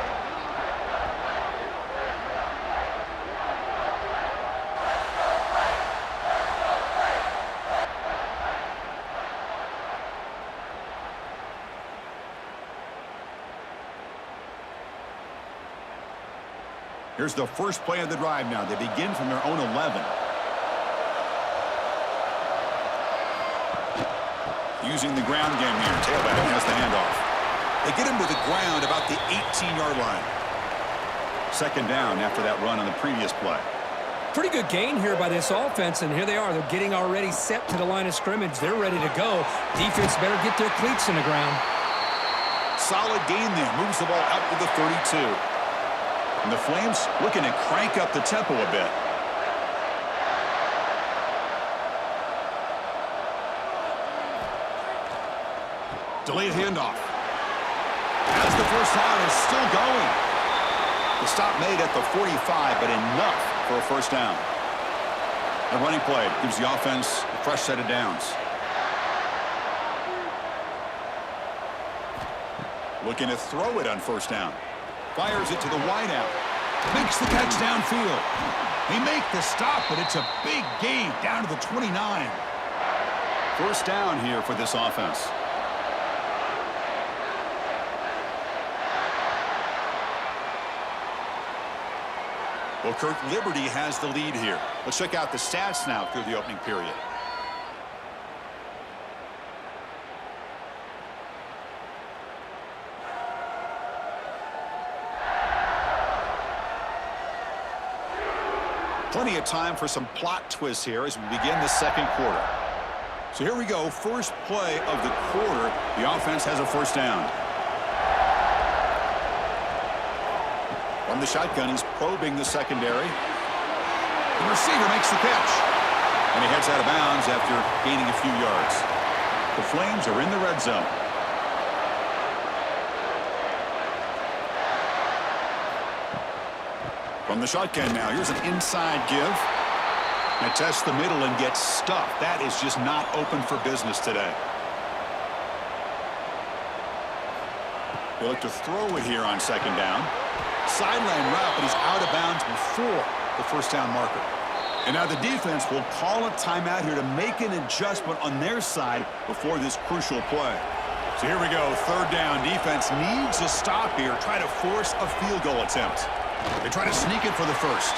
Here's the first play of the drive now. They begin from their own 11. Using the ground game here. Tailback has the handoff. They get him to the ground about the 18-yard line. 2nd down after that run on the previous play. Pretty good gain here by this offense, and here they are. They're getting already set to the line of scrimmage. They're ready to go. Defense better get their cleats in the ground. Solid gain there. Moves the ball out to the 32. And the Flames looking to crank up the tempo a bit. Delayed handoff. As the first down is still going. The stop made at the 45, but enough for a first down. The running play gives the offense a fresh set of downs. Looking to throw it on first down. Fires it to the wideout. Makes the catch downfield. They make the stop, but it's a big gain down to the 29. First down here for this offense. Well, Kirk, Liberty has the lead here. Let's check out the stats now through the opening period. Plenty of time for some plot twists here as we begin the second quarter. So here we go. First play of the quarter. The offense has a first down. From the shotgun, he's probing the secondary. The receiver makes the catch. And he heads out of bounds after gaining a few yards. The Flames are in the red zone. From the shotgun now, here's an inside give. And tests the middle and gets stuffed. That is just not open for business today. They look to throw it here on second down. Sideline route, but he's out of bounds before the first down marker. And now the defense will call a timeout here to make an adjustment on their side before this crucial play. So here we go, third down. Defense needs a stop here, try to force a field goal attempt. They try to sneak it for the first.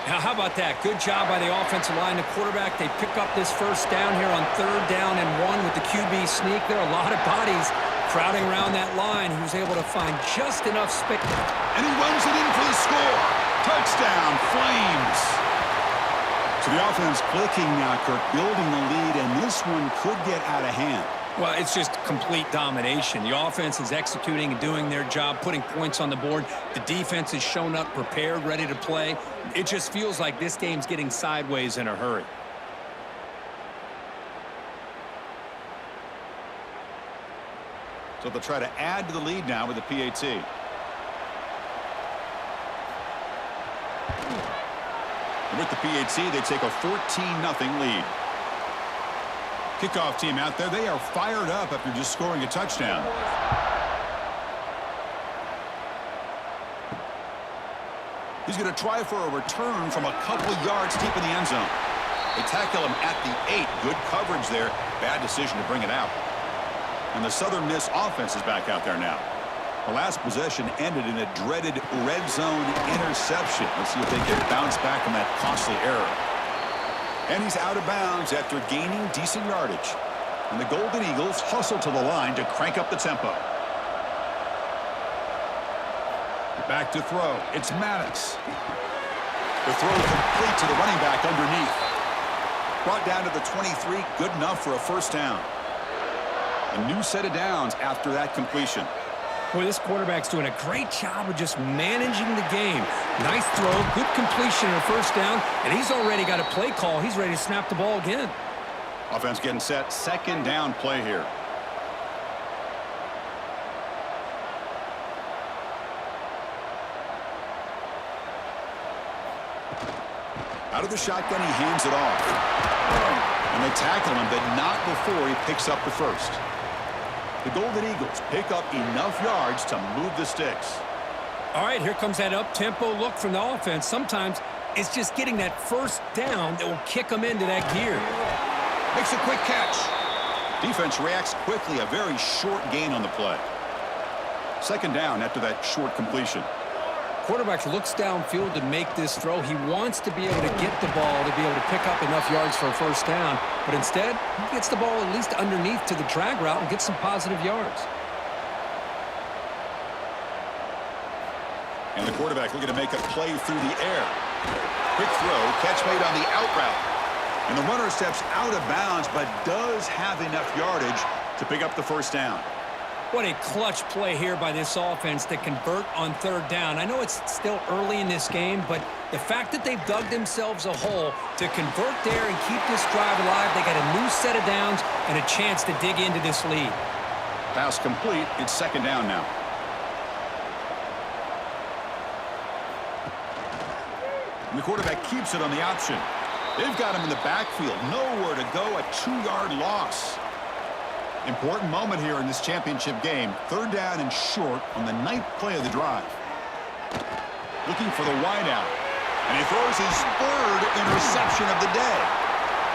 Now, how about that? Good job by the offensive line. The quarterback, they pick up this first down here on 3rd down and 1 with the QB sneak. There are a lot of bodies crowding around that line. He was able to find just enough space. And he runs it in for the score. Touchdown, Flames. So the offense clicking now, Kirk, building the lead, and this one could get out of hand. Well, it's just complete domination. The offense is executing and doing their job, putting points on the board. The defense has shown up, prepared, ready to play. It just feels like this game's getting sideways in a hurry. So they'll try to add to the lead now with the PAT. And with the PHC, they take a 14-0 lead. Kickoff team out there, they are fired up after just scoring a touchdown. He's going to try for a return from a couple yards deep in the end zone. They tackle him at the 8. Good coverage there. Bad decision to bring it out. And the Southern Miss offense is back out there now. The last possession ended in a dreaded red zone interception. Let's see if they can bounce back from that costly error. And he's out of bounds after gaining decent yardage. And the Golden Eagles hustle to the line to crank up the tempo. Back to throw. It's Maddox. The throw complete to the running back underneath. Brought down to the 23. Good enough for a first down. A new set of downs after that completion. Boy, this quarterback's doing a great job of just managing the game. Nice throw, good completion and a first down, and he's already got a play call. He's ready to snap the ball again. Offense getting set. Second down play here. Out of the shotgun, he hands it off. And they tackle him, but not before he picks up the first. The Golden Eagles pick up enough yards to move the sticks. All right, here comes that up-tempo look from the offense. Sometimes it's just getting that first down that will kick them into that gear. Makes a quick catch. Defense reacts quickly. A very short gain on the play. Second down after that short completion. Quarterback looks downfield to make this throw. He wants to be able to get the ball to be able to pick up enough yards for a first down. But instead, he gets the ball at least underneath to the drag route and gets some positive yards. And the quarterback looking to make a play through the air. Quick throw, catch made on the out route. And the runner steps out of bounds, but does have enough yardage to pick up the first down. What a clutch play here by this offense to convert on third down. I know it's still early in this game, but the fact that they've dug themselves a hole to convert there and keep this drive alive, they got a new set of downs and a chance to dig into this lead. Pass complete. It's second down now. And the quarterback keeps it on the option. They've got him in the backfield. Nowhere to go. A 2-yard loss. Important moment here in this championship game. Third down and short on the 9th play of the drive. Looking for the wideout. And he throws his third interception of the day.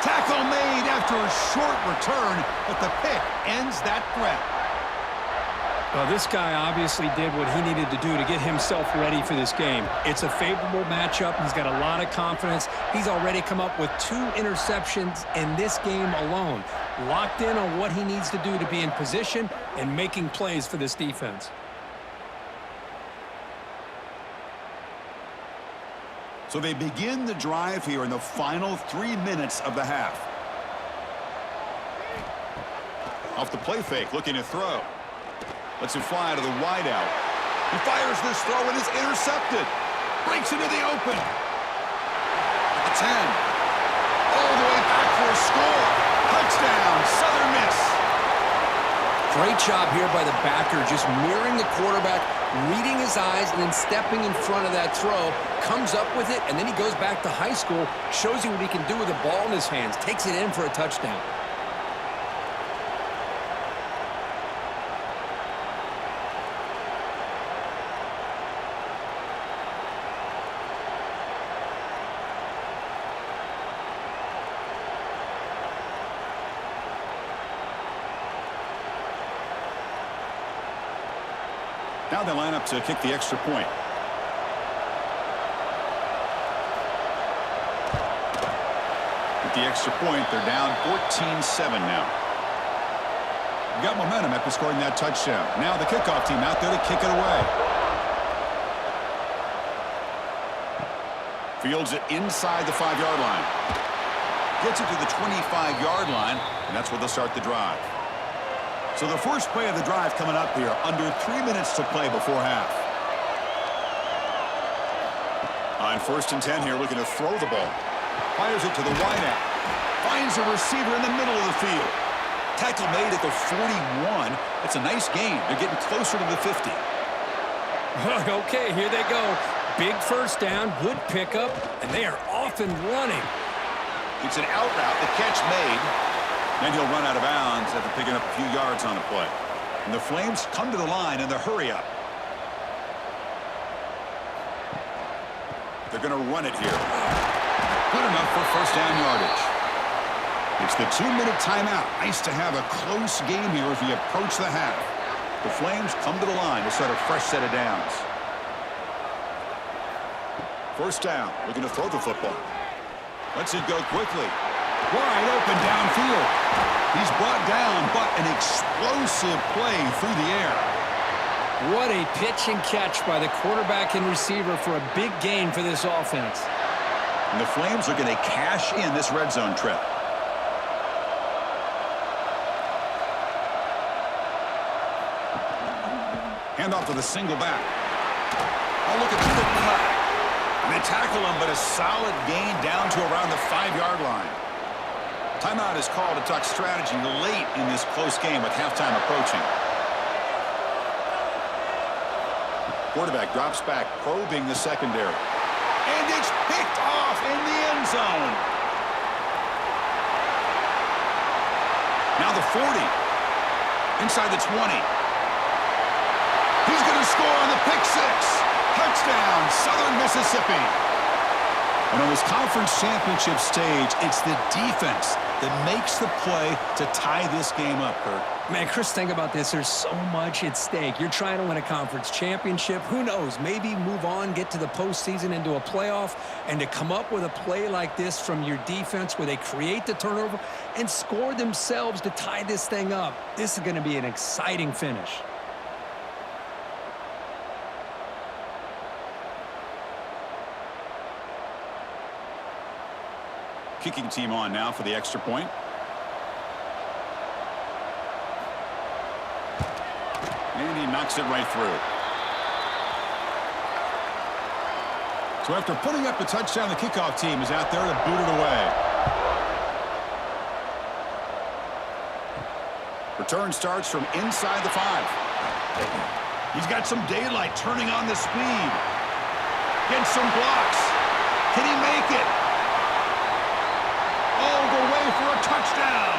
Tackle made after a short return, but the pick ends that threat. Well, this guy obviously did what he needed to do to get himself ready for this game. It's a favorable matchup. He's got a lot of confidence. He's already come up with 2 interceptions in this game alone. Locked in on what he needs to do to be in position and making plays for this defense. So they begin the drive here in the final 3 minutes of the half. Off the play fake, looking to throw. Lets him fly to the wideout. He fires this throw and is intercepted. Breaks into the open. At the 10. All the way back for a score. Touchdown, Southern Miss. Great job here by the backer, just mirroring the quarterback, reading his eyes, and then stepping in front of that throw. Comes up with it, and then he goes back to high school, shows you what he can do with the ball in his hands, takes it in for a touchdown. Now they line up to kick the extra point. With the extra point, they're down 14-7 now. Got momentum after scoring that touchdown. Now the kickoff team out there to kick it away. Fields it inside the 5-yard line. Gets it to the 25-yard line, and that's where they'll start the drive. So the first play of the drive coming up here, under 3 minutes to play before half. On 1st and 10 here, looking to throw the ball. Fires it to the wideout. Finds a receiver in the middle of the field. Tackle made at the 41. It's a nice gain. They're getting closer to the 50. Okay, here they go. Big first down, good pickup, and they are off off and running. It's an out route, the catch made. Then he'll run out of bounds after picking up a few yards on the play. And the Flames come to the line in the hurry-up. They're going to run it here. Good enough for first down yardage. It's the 2-minute timeout. Nice to have a close game here as we approach the half. The Flames come to the line to start a fresh set of downs. First down. Looking to throw the football. Lets it go quickly. Wide open downfield. He's brought down, but an explosive play through the air. What a pitch and catch by the quarterback and receiver for a big gain for this offense. And the Flames are going to cash in this red zone trip. Hand off to the single back. Oh, look at the quick cut. And they tackle him, but a solid gain down to around the 5-yard line. Timeout is called to talk strategy late in this close game with halftime approaching. Quarterback drops back, probing the secondary. And it's picked off in the end zone. Now the 40. Inside the 20. He's going to score on the pick six. Touchdown, Southern Mississippi. And on this conference championship stage, it's the defense that makes the play to tie this game up, Kurt. Man, Chris, think about this. There's so much at stake. You're trying to win a conference championship. Who knows? Maybe move on, get to the postseason, into a playoff, and to come up with a play like this from your defense where they create the turnover and score themselves to tie this thing up. This is going to be an exciting finish. Kicking team on now for the extra point. And he knocks it right through. So after putting up the touchdown, the kickoff team is out there to boot it away. Return starts from inside the 5. He's got some daylight turning on the speed. Gets some blocks. Can he make it? All the way for a touchdown.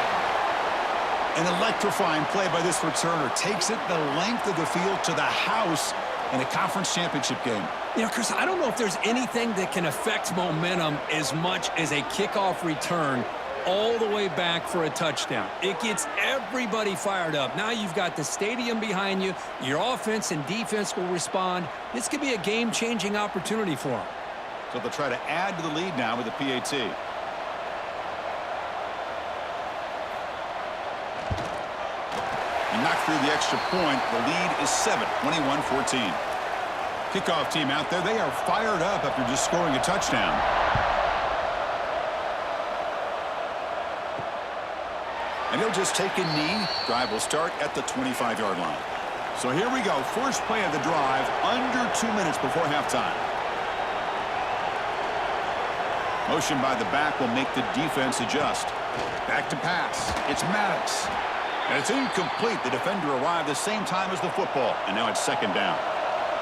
An electrifying play by this returner. Takes it the length of the field to the house in a conference championship game. You know, Chris, I don't know if there's anything that can affect momentum as much as a kickoff return all the way back for a touchdown. It gets everybody fired up. Now you've got the stadium behind you. Your offense and defense will respond. This could be a game-changing opportunity for them. So they'll try to add to the lead now with the PAT. Knocked through the extra point. The lead is 7, 21-14. Kickoff team out there. They are fired up after just scoring a touchdown. And he'll just take a knee. Drive will start at the 25-yard line. So here we go. First play of the drive. Under 2 minutes before halftime. Motion by the back will make the defense adjust. Back to pass. It's Maddox. And it's incomplete. The defender arrived the same time as the football. And now it's second down.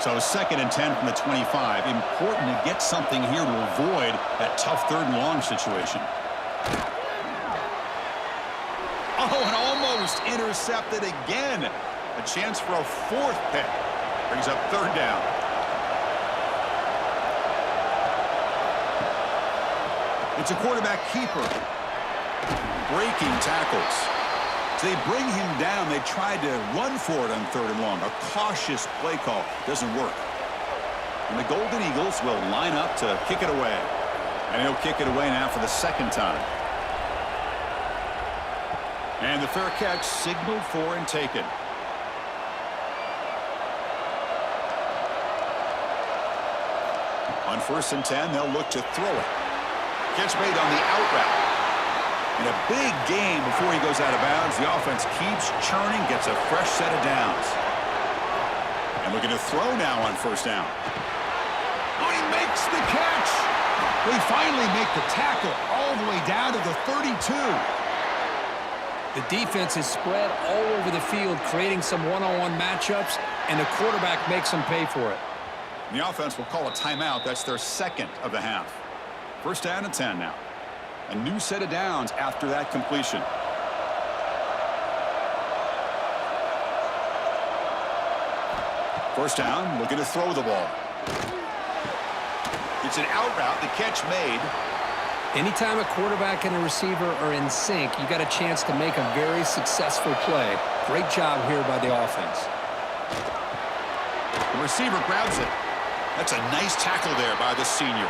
So 2nd and 10 from the 25. Important to get something here to avoid that tough 3rd and long situation. Oh, and almost intercepted again. A chance for a 4th pick. Brings up 3rd down. It's a quarterback keeper. Breaking tackles. So they bring him down. They tried to run for it on 3rd and long. A cautious play call. Doesn't work. And the Golden Eagles will line up to kick it away. And he'll kick it away now for the 2nd time. And the fair catch signaled for and taken. On 1st and 10, they'll look to throw it. Catch made on the out route. And a big game before he goes out of bounds. The offense keeps churning, gets a fresh set of downs. And looking to throw now on 1st down. Oh, he makes the catch. They finally make the tackle all the way down to the 32. The defense is spread all over the field, creating some one-on-one matchups, and the quarterback makes them pay for it. The offense will call a timeout. That's their 2nd of the half. First down and 10 now. A new set of downs after that completion. First down, looking to throw the ball. It's an out route, the catch made. Anytime a quarterback and a receiver are in sync, you got a chance to make a very successful play. Great job here by the offense. The receiver grabs it. That's a nice tackle there by the senior.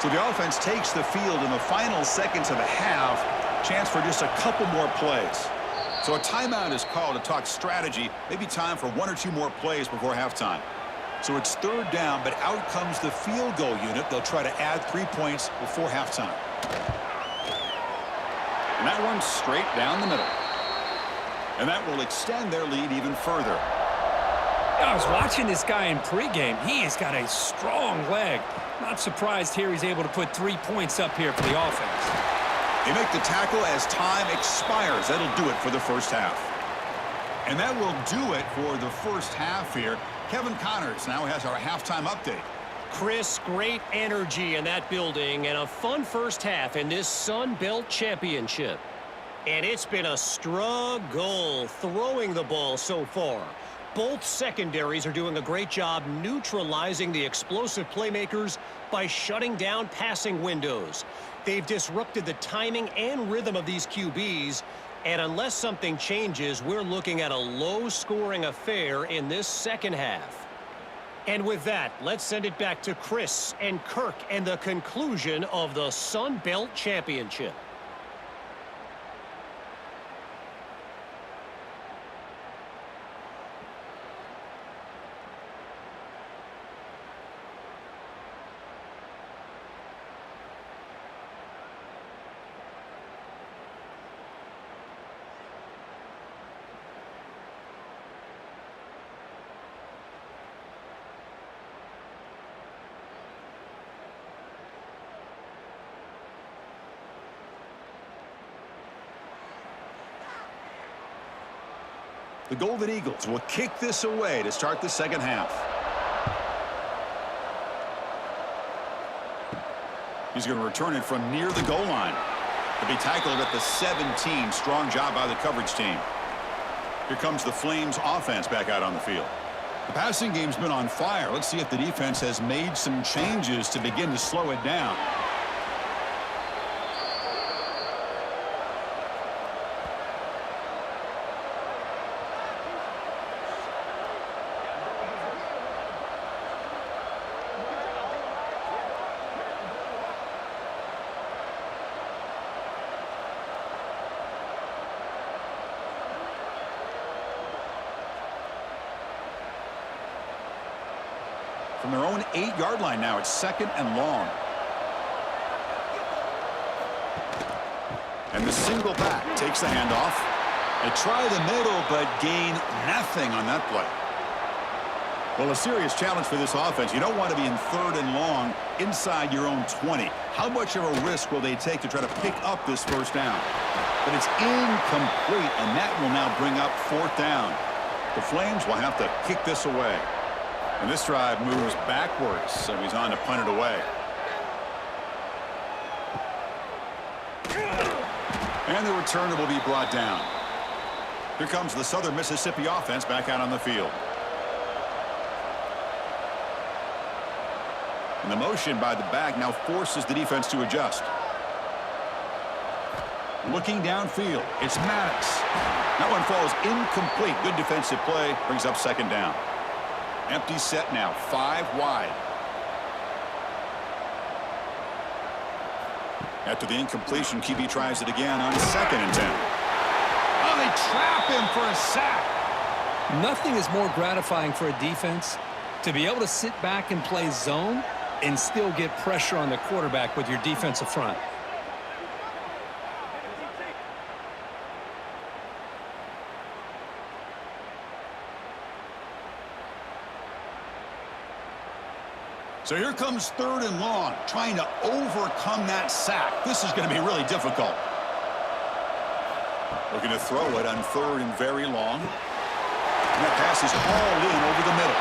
So the offense takes the field in the final seconds of the half. Chance for just a couple more plays. So a timeout is called to talk strategy. Maybe time for one or two more plays before halftime. So it's third down, but out comes the field goal unit. They'll try to add 3 points before halftime. And that one's straight down the middle. And that will extend their lead even further. I was watching this guy in pregame. He has got a strong leg. Not surprised here he's able to put 3 points up here for the offense. They make the tackle as time expires. That'll do it for the first half. And that will do it for the first half here. Kevin Connors now has our halftime update. Chris, great energy in that building and a fun first half in this Sun Belt Championship. And it's been a struggle throwing the ball so far. Both secondaries are doing a great job neutralizing the explosive playmakers by shutting down passing windows. They've disrupted the timing and rhythm of these QBs, and unless something changes, we're looking at a low-scoring affair in this second half. And with that, let's send it back to Chris and Kirk and the conclusion of the Sun Belt Championship. The Golden Eagles will kick this away to start the second half. He's going to return it from near the goal line. He'll be tackled at the 17. Strong job by the coverage team. Here comes the Flames offense back out on the field. The passing game's been on fire. Let's see if the defense has made some changes to begin to slow it down. From their own 8-yard line now, it's second and long. And the single back takes the handoff. They try the middle, but gain nothing on that play. Well, a serious challenge for this offense. You don't want to be in third and long inside your own 20. How much of a risk will they take to try to pick up this first down? But it's incomplete, and that will now bring up fourth down. The Flames will have to kick this away. And this drive moves backwards, so he's on to punt it away. And the returner will be brought down. Here comes the Southern Mississippi offense back out on the field. And the motion by the back now forces the defense to adjust. Looking downfield, it's Maddox. That one falls incomplete. Good defensive play, brings up second down. Empty set now, 5 wide. After the incompletion, QB tries it again on second and 10. Oh, they trap him for a sack. Nothing is more gratifying for a defense to be able to sit back and play zone and still get pressure on the quarterback with your defensive front. So here comes third and long, trying to overcome that sack. This is going to be really difficult. Looking to throw it on third and very long. And that pass is hauled in over the middle.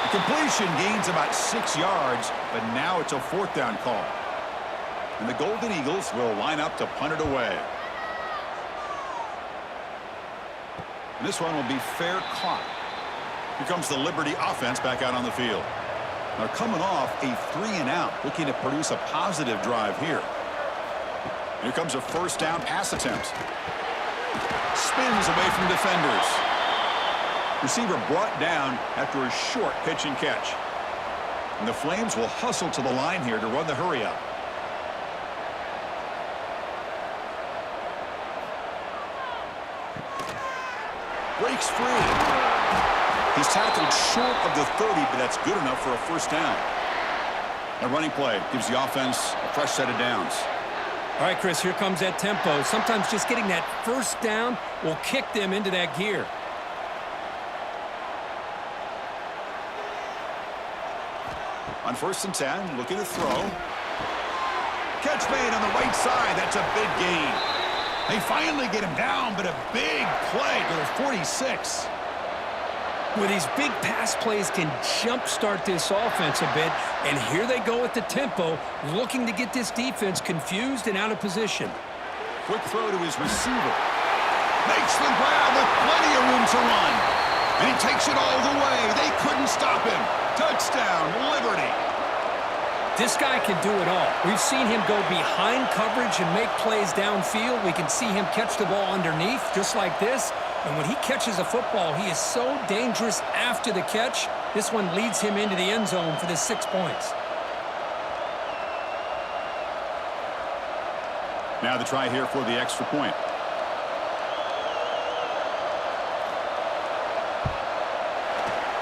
The completion gains about 6 yards, but now it's a fourth down call. And the Golden Eagles will line up to punt it away. And this one will be fair caught. Here comes the Liberty offense back out on the field. They're coming off a 3-and-out, looking to produce a positive drive here. Here comes a first down pass attempt. Spins away from defenders. Receiver brought down after a short pitch and catch. And the Flames will hustle to the line here to run the hurry up. Breaks free. He's tackled short of the 30, but that's good enough for a first down. A running play gives the offense a fresh set of downs. All right, Chris, here comes that tempo. Sometimes just getting that first down will kick them into that gear. On 1st and 10, looking to throw. Catch made on the right side. That's a big gain. They finally get him down, but a big play to the 46. Well, these big pass plays can jumpstart this offense a bit, and here they go at the tempo, looking to get this defense confused and out of position. Quick throw to his receiver. Makes the grab with plenty of room to run. And he takes it all the way. They couldn't stop him. Touchdown, Liberty. This guy can do it all. We've seen him go behind coverage and make plays downfield. We can see him catch the ball underneath, just like this. And when he catches a football, he is so dangerous after the catch. This one leads him into the end zone for the 6 points. Now the try here for the extra point.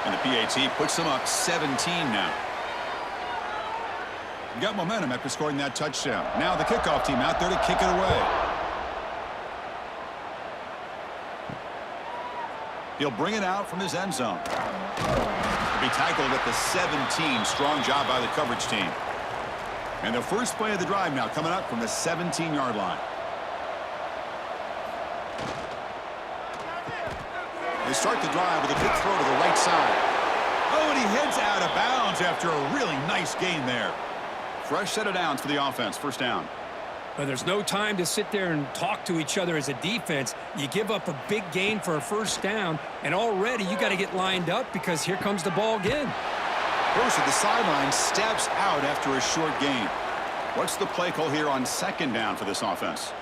And the PAT puts them up 17 now. Got momentum after scoring that touchdown. Now the kickoff team out there to kick it away. He'll bring it out from his end zone. He'll be tackled at the 17. Strong job by the coverage team. And the first play of the drive now coming up from the 17-yard line. They start the drive with a big throw to the right side. Oh, and he heads out of bounds after a really nice gain there. Fresh set of downs for the offense. First down. But there's no time to sit there and talk to each other as a defense. You give up a big gain for a first down, and already you got to get lined up because here comes the ball again. Bruce at the sideline steps out after a short gain. What's the play call here on 2nd down for this offense?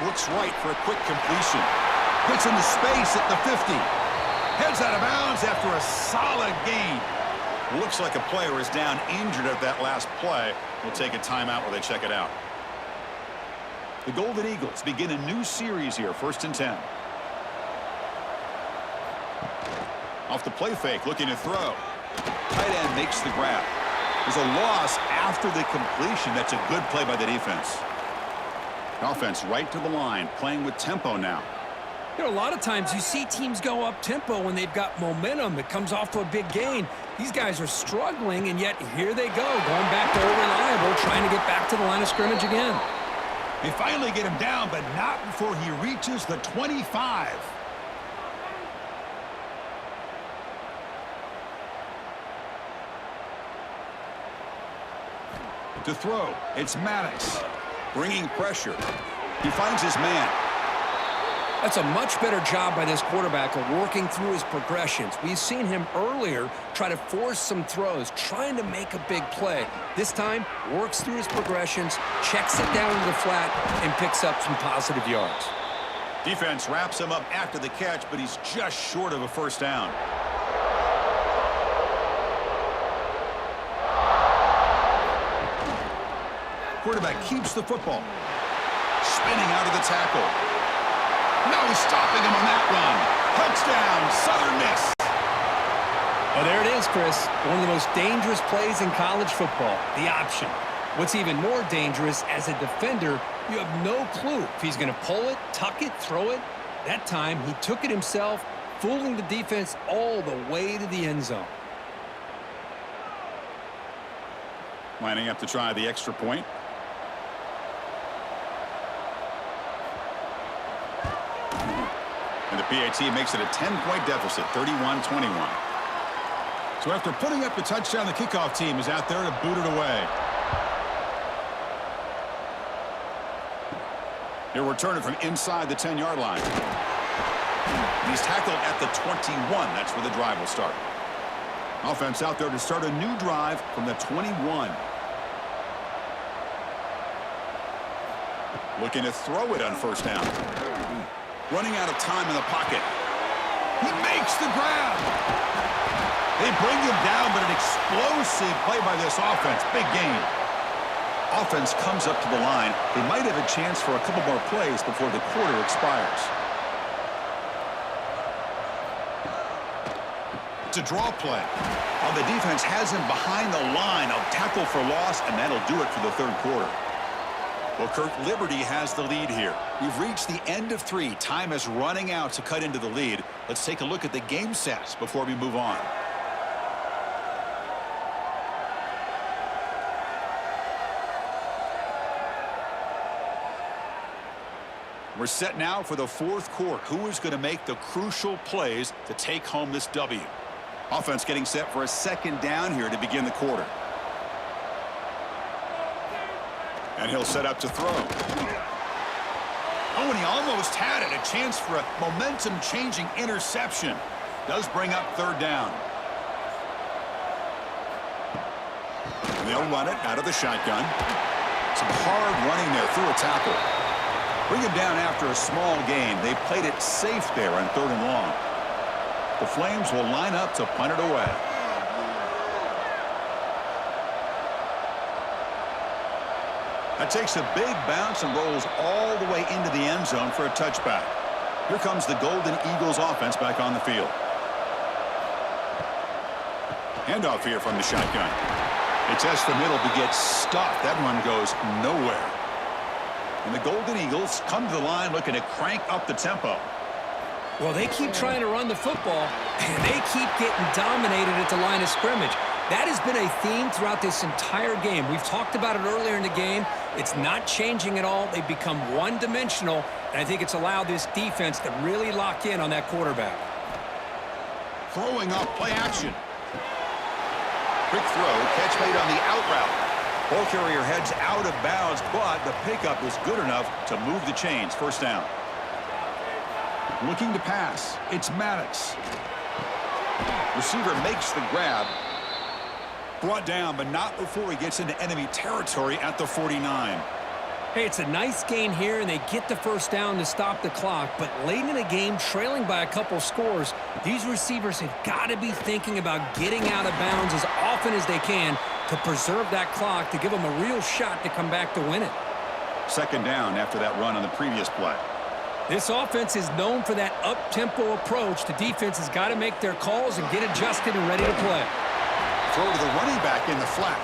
Looks right for a quick completion. Puts into space at the 50. Heads out of bounds after a solid gain. Looks like a player is down injured at that last play. We'll take a timeout while they check it out. The Golden Eagles begin a new series here, 1st and 10. Off the play fake, looking to throw. Tight end makes the grab. There's a loss after the completion. That's a good play by the defense. Offense right to the line, playing with tempo now. You know, a lot of times you see teams go up tempo when they've got momentum that comes off to a big gain. These guys are struggling, and yet here they go, going back to reliable, trying to get back to the line of scrimmage again. They finally get him down, but not before he reaches the 25. To throw, it's Maddox. Bringing pressure. He finds his man. That's a much better job by this quarterback of working through his progressions. We've seen him earlier try to force some throws, trying to make a big play. This time, works through his progressions, checks it down to the flat, and picks up some positive yards. Defense wraps him up after the catch, but he's just short of a first down. Quarterback keeps the football. Spinning out of the tackle. No stopping him on that run. Touchdown, Southern Miss. Oh, there it is, Chris. One of the most dangerous plays in college football, the option. What's even more dangerous, as a defender, you have no clue if he's going to pull it, tuck it, throw it. That time, he took it himself, fooling the defense all the way to the end zone. Lining up to try the extra point. And the PAT makes it a 10-point deficit, 31-21. So after putting up the touchdown, the kickoff team is out there to boot it away. He'll return it from inside the 10-yard line. He's tackled at the 21. That's where the drive will start. Offense out there to start a new drive from the 21. Looking to throw it on first down. Running out of time in the pocket. He makes the grab. They bring him down, but an explosive play by this offense. Big gain. Offense comes up to the line. They might have a chance for a couple more plays before the quarter expires. It's a draw play. Well, the defense has him behind the line. A tackle for loss, and that'll do it for the third quarter. Well, Kirk, Liberty has the lead here. We've reached the end of 3. Time is running out to cut into the lead. Let's take a look at the game sets before we move on. We're set now for the fourth quarter. Who is going to make the crucial plays to take home this W? Offense getting set for a second down here to begin the quarter. And he'll set up to throw. Oh, and he almost had it. A chance for a momentum-changing interception. Does bring up third down. And they'll run it out of the shotgun. Some hard running there through a tackle. Bring him down after a small gain. They played it safe there on 3rd and long. The Flames will line up to punt it away. That takes a big bounce and rolls all the way into the end zone for a touchback. Here comes the Golden Eagles offense back on the field. Handoff here from the shotgun. They test the middle to get stuffed. That one goes nowhere. And the Golden Eagles come to the line looking to crank up the tempo. Well, they keep trying to run the football, and they keep getting dominated at the line of scrimmage. That has been a theme throughout this entire game. We've talked about it earlier in the game. It's not changing at all. They've become one-dimensional, and I think it's allowed this defense to really lock in on that quarterback. Throwing up play action. Quick throw, catch made on the out route. Ball carrier heads out of bounds, but the pickup is good enough to move the chains. First down. Looking to pass. It's Maddox. Receiver makes the grab. Brought down, but not before he gets into enemy territory at the 49. Hey, it's a nice gain here, and they get the first down to stop the clock. But late in the game, trailing by a couple scores, these receivers have got to be thinking about getting out of bounds as often as they can to preserve that clock, to give them a real shot to come back to win it. Second down after that run on the previous play. This offense is known for that up-tempo approach. The defense has got to make their calls and get adjusted and ready to play. Throw to the running back in the flat.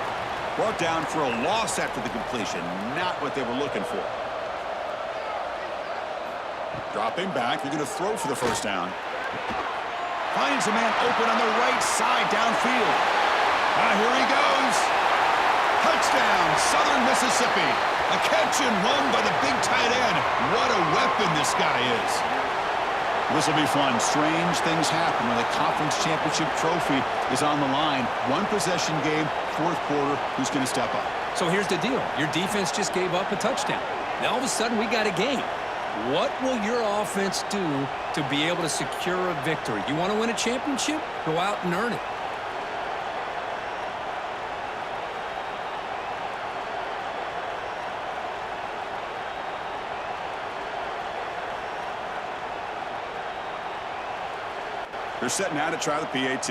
Brought down for a loss after the completion. Not what they were looking for. Dropping back. They're going to throw for the first down. Finds a man open on the right side downfield. Here he goes. Touchdown, Southern Mississippi. A catch and run by the big tight end. What a weapon this guy is. This will be fun. Strange things happen when the conference championship trophy is on the line. One possession game, fourth quarter. Who's going to step up? So here's the deal. Your defense just gave up a touchdown. Now all of a sudden we got a game. What will your offense do to be able to secure a victory? You want to win a championship? Go out and earn it. They're set now to try the PAT.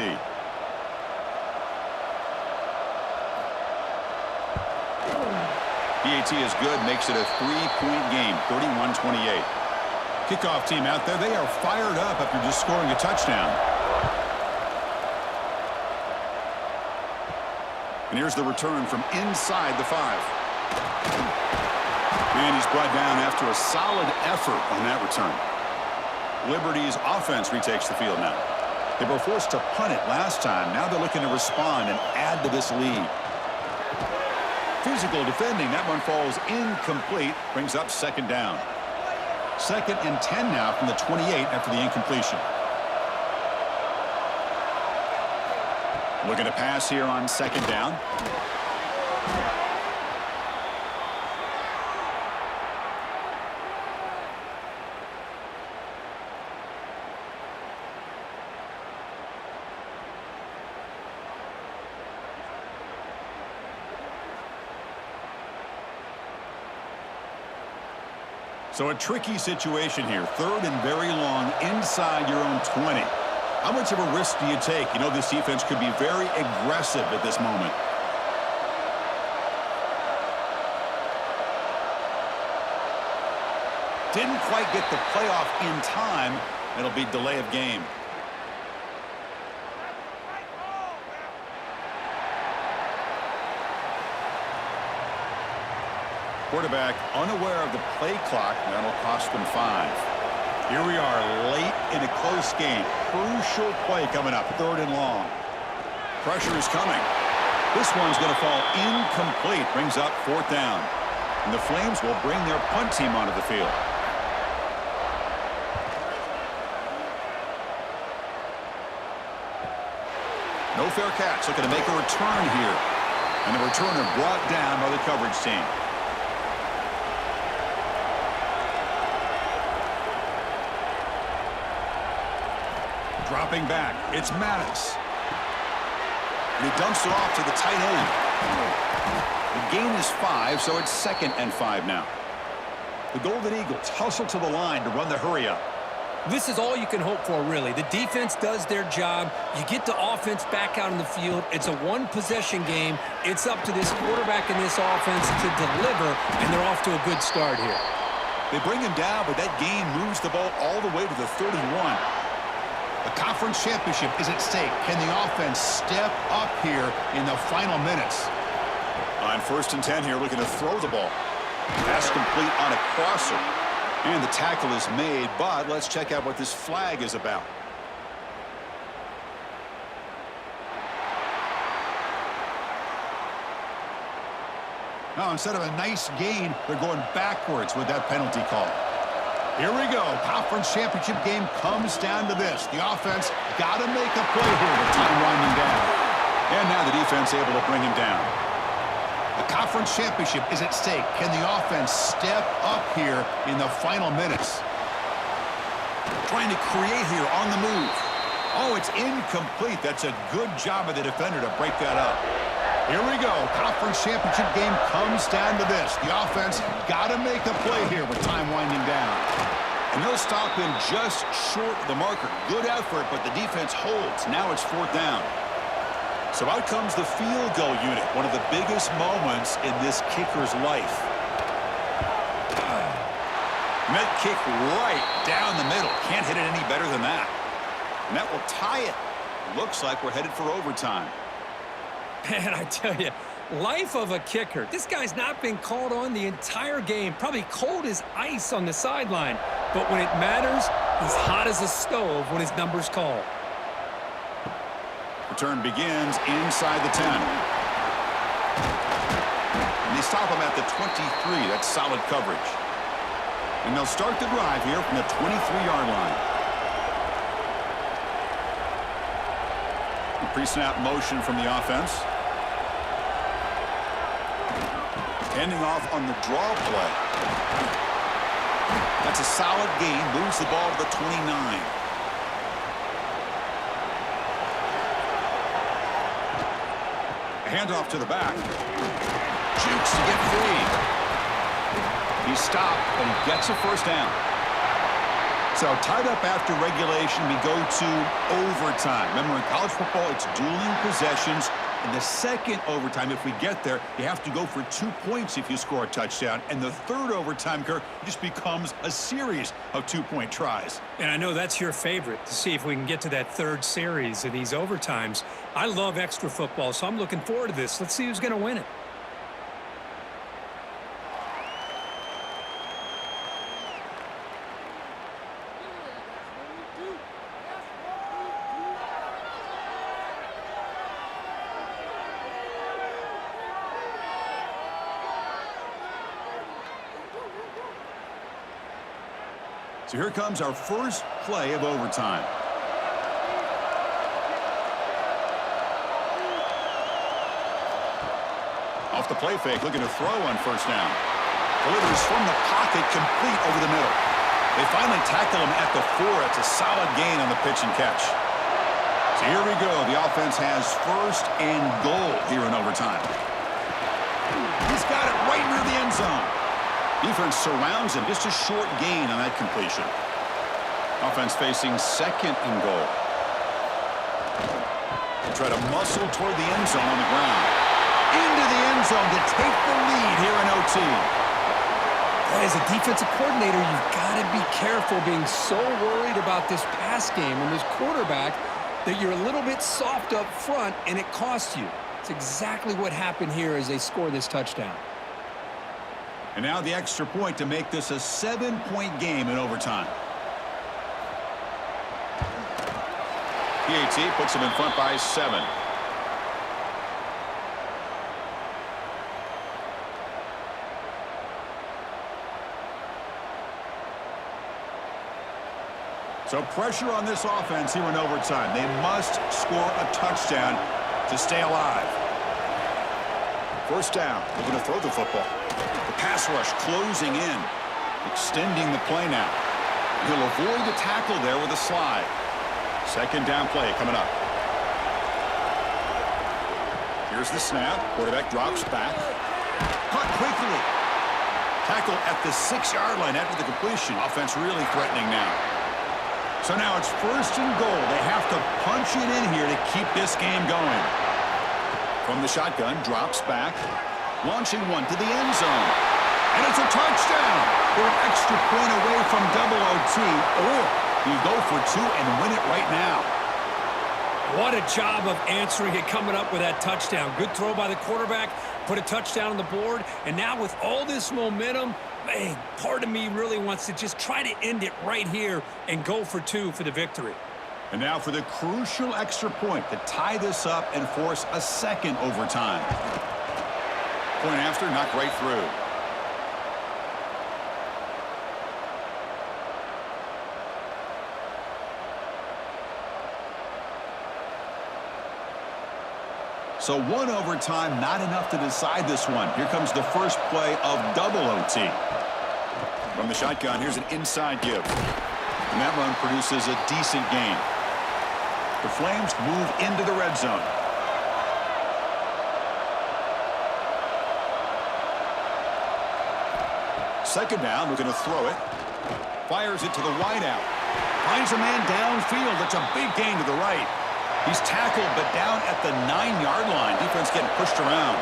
PAT is good, makes it a 3-point game, 31-28. Kickoff team out there, they are fired up after just scoring a touchdown. And here's the return from inside the 5. And he's brought down after a solid effort on that return. Liberty's offense retakes the field now. They were forced to punt it last time. Now they're looking to respond and add to this lead. Physical defending. That one falls incomplete. Brings up second down. 2nd and 10 now from the 28 after the incompletion. Looking to pass here on second down. So a tricky situation here. Third and very long inside your own 20. How much of a risk do you take? You know this defense could be very aggressive at this moment. Didn't quite get the playoff in time. It'll be delay of game. Quarterback unaware of the play clock. That'll cost them 5. Here we are late in a close game. Crucial play coming up. Third and long. Pressure is coming. This one's going to fall incomplete. Brings up fourth down. And the Flames will bring their punt team onto the field. No fair catch. Looking to make a return here. And the returner brought down by the coverage team. Dropping back, it's Mattis. And he dumps it off to the tight end. The gain is 5, so it's 2nd and 5 now. The Golden Eagles hustle to the line to run the hurry up. This is all you can hope for, really. The defense does their job. You get the offense back out in the field. It's a one-possession game. It's up to this quarterback and this offense to deliver, and they're off to a good start here. They bring him down, but that gain moves the ball all the way to the 31. The conference championship is at stake. Can the offense step up here in the final minutes? On 1st and 10 here, looking to throw the ball. Pass complete on a crosser. And the tackle is made, but let's check out what this flag is about. Now, instead of a nice gain, they're going backwards with that penalty call. Here we go. Conference championship game comes down to this. The offense got to make a play here with time winding down. And now the defense able to bring him down. The conference championship is at stake. Can the offense step up here in the final minutes? Trying to create here on the move. Oh, it's incomplete. That's a good job of the defender to break that up. Here we go. Conference championship game comes down to this. The offense got to make a play here with time winding down. And they'll stop him just short of the marker. Good effort, but the defense holds. Now it's 4th down. So out comes the field goal unit, one of the biggest moments in this kicker's life. Net kick right down the middle. Can't hit it any better than that. And that will tie it. Looks like we're headed for overtime. Man, I tell you, life of a kicker. This guy's not been called on the entire game. Probably cold as ice on the sideline. But when it matters, he's hot as a stove when his number's called. Return begins inside the 10. And they stop him at the 23. That's solid coverage. And they'll start the drive here from the 23-yard line. A pre-snap motion from the offense. Handing off on the draw play. That's a solid gain. Moves the ball to the 29. Handoff to the back. Jukes to get free. He's stopped, but he gets a first down. So tied up after regulation, we go to overtime. Remember, in college football, it's dueling possessions. In the second overtime, if we get there, you have to go for 2 points if you score a touchdown. And the third overtime, Kirk, just becomes a series of 2-point tries. And I know that's your favorite, to see if we can get to that third series of these overtimes. I love extra football, so I'm looking forward to this. Let's see who's going to win it. So here comes our first play of overtime. Off the play fake, looking to throw on first down. Delivers from the pocket, complete over the middle. They finally tackle him at the 4. It's a solid gain on the pitch and catch. So here we go. The offense has first and goal here in overtime. He's got it right near the end zone. Defense surrounds him. Just a short gain on that completion. Offense facing second and goal. They try to muscle toward the end zone on the ground. Into the end zone to take the lead here in OT. Boy, as a defensive coordinator, you've got to be careful being so worried about this pass game and this quarterback that you're a little bit soft up front and it costs you. It's exactly what happened here as they score this touchdown. And now the extra point to make this a 7-point game in overtime. PAT puts them in front by 7. So pressure on this offense here in overtime. They must score a touchdown to stay alive. First down. They're going to throw the football. The pass rush closing in. Extending the play now. He'll avoid the tackle there with a slide. Second down play coming up. Here's the snap. Quarterback drops back. Caught quickly. Tackle at the 6-yard line after the completion. Offense really threatening now. So now it's first and goal. They have to punch it in here to keep this game going. From the shotgun, drops back. Launching one to the end zone. And it's a touchdown. They're an extra point away from double OT. Or you go for 2 and win it right now. What a job of answering it, coming up with that touchdown. Good throw by the quarterback, put a touchdown on the board, and now with all this momentum, man, part of me really wants to just try to end it right here and go for 2 for the victory. And now for the crucial extra point to tie this up and force a second overtime. Point after, knocked right through. So 1 overtime, not enough to decide this one. Here comes the first play of double OT. From the shotgun, here's an inside give. And that run produces a decent gain. The Flames move into the red zone. Second down, looking to throw it. Fires it to the wideout. Finds a man downfield. It's a big gain to the right. He's tackled, but down at the 9-yard line. Defense getting pushed around.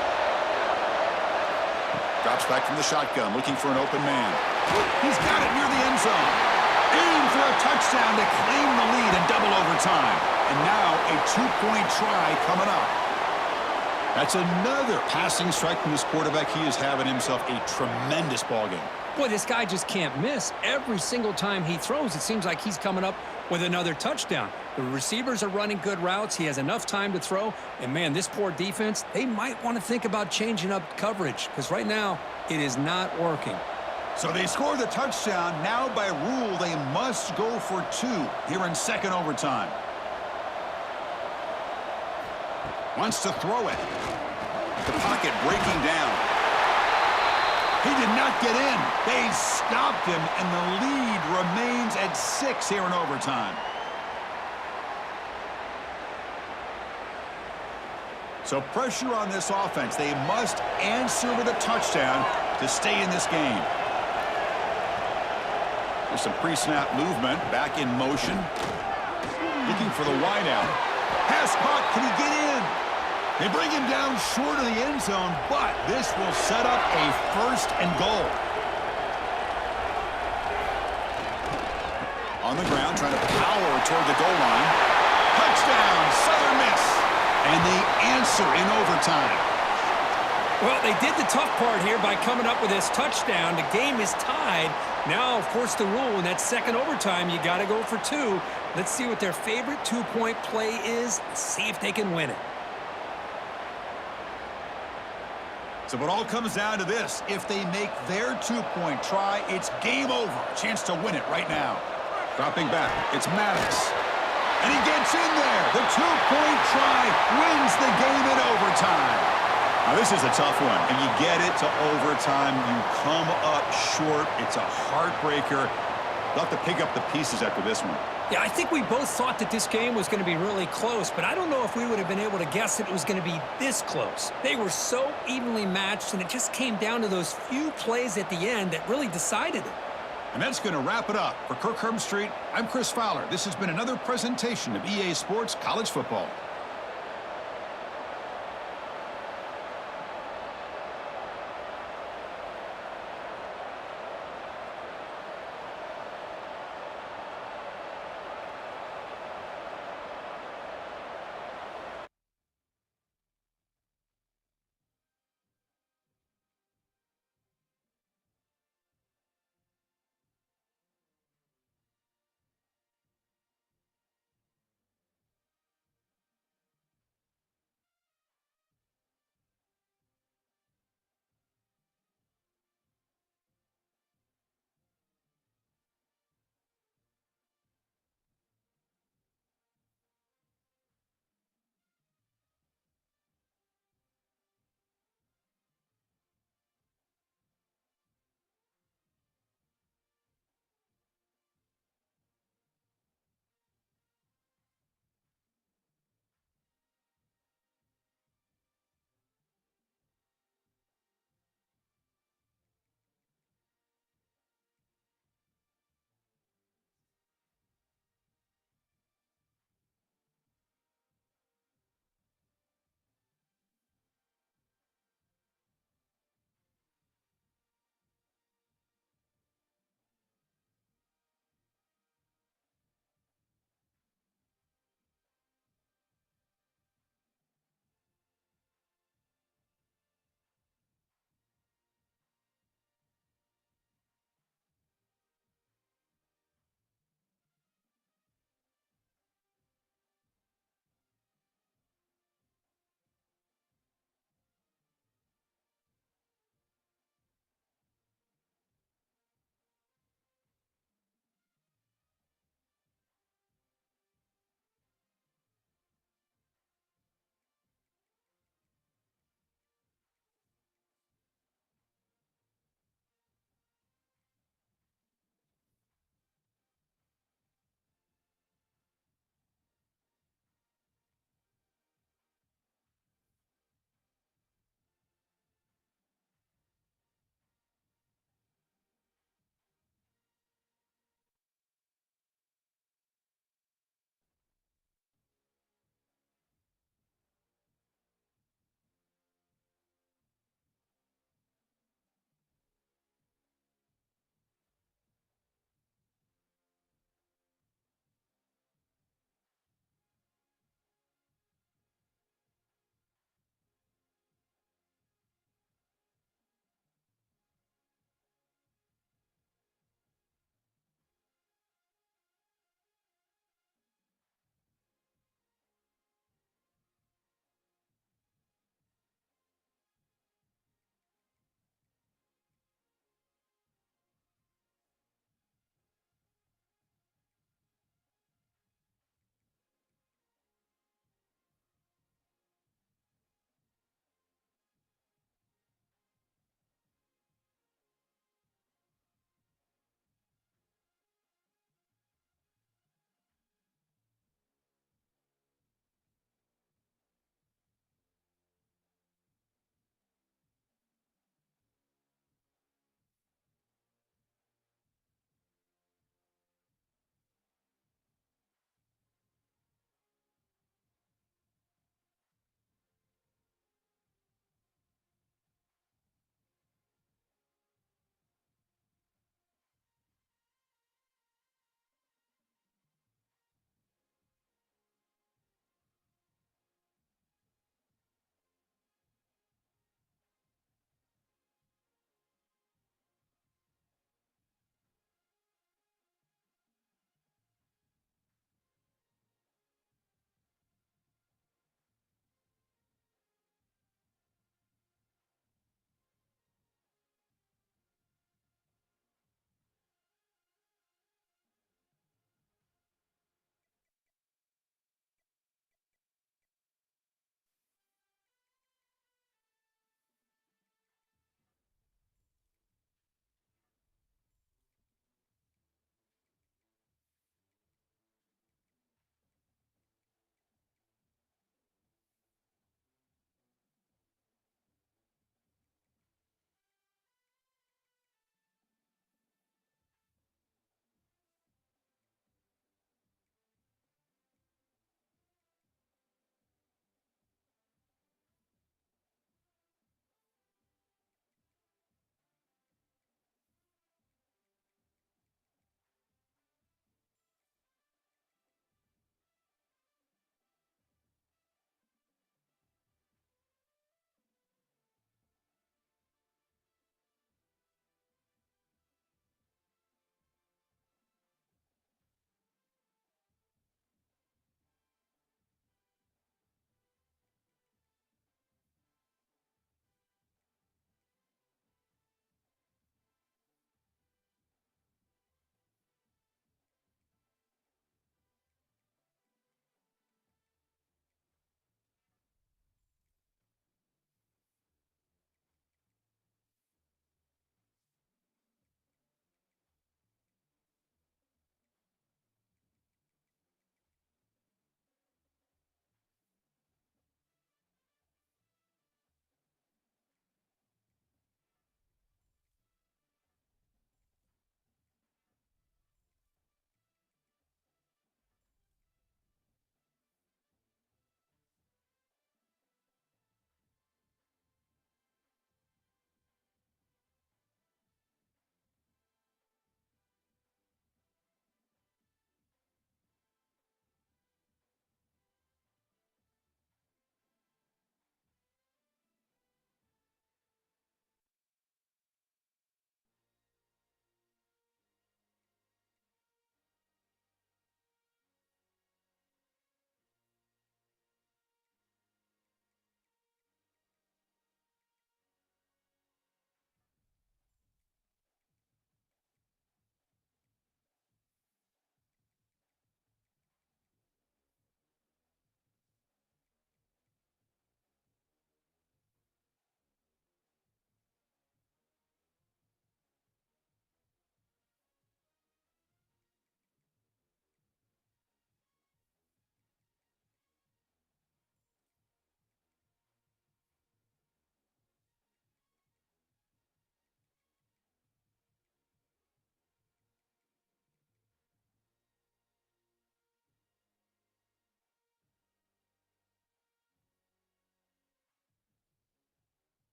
Drops back from the shotgun, looking for an open man. He's got it near the end zone. In for a touchdown to claim the lead in double overtime. And now a 2-point try coming up. That's another passing strike from this quarterback. He is having himself a tremendous ballgame. Boy, this guy just can't miss. Every single time he throws, it seems like he's coming up with another touchdown. The receivers are running good routes. He has enough time to throw. And, man, this poor defense, they might want to think about changing up coverage because right now it is not working. So they score the touchdown. Now, by rule, they must go for 2 here in second overtime. Wants to throw it. The pocket breaking down. He did not get in. They stopped him, and the lead remains at 6 here in overtime. So pressure on this offense. They must answer with a touchdown to stay in this game. There's some pre-snap movement. Back in motion. Looking for the wideout. Pass caught. Can he get in? They bring him down short of the end zone, but this will set up a first and goal. On the ground, trying to power toward the goal line. Touchdown, Southern Miss. And the answer in overtime. Well, they did the tough part here by coming up with this touchdown. The game is tied. Now, of course, the rule in that second overtime, you got to go for 2. Let's see what their favorite 2-point play is. See if they can win it. So it all comes down to this. If they make their 2-point try, it's game over. Chance to win it right now. Dropping back, it's Maddox. And he gets in there. The 2-point try wins the game in overtime. Now, this is a tough one, and you get it to overtime. You come up short. It's a heartbreaker. They'll have to pick up the pieces after this one. Yeah, I think we both thought that this game was going to be really close, but I don't know if we would have been able to guess that it was going to be this close. They were so evenly matched, and it just came down to those few plays at the end that really decided it. And that's going to wrap it up. For Kirk Herbstreit, I'm Chris Fowler. This has been another presentation of EA Sports College Football.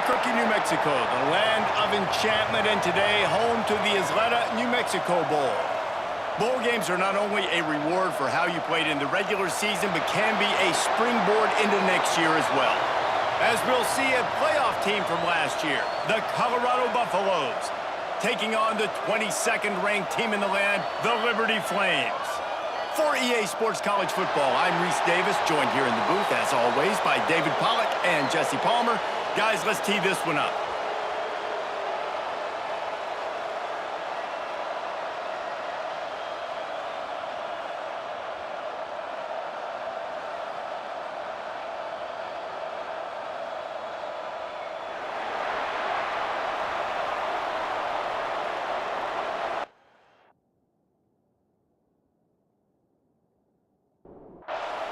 Albuquerque, New Mexico, the land of enchantment, and today home to the Isleta, New Mexico Bowl. Bowl games are not only a reward for how you played in the regular season, but can be a springboard into next year as well. As we'll see a playoff team from last year, the Colorado Buffaloes, taking on the 22nd ranked team in the land, the Liberty Flames. For EA Sports College Football, I'm Reese Davis, joined here in the booth, as always, by David Pollack and Jesse Palmer. Guys, let's tee this one up.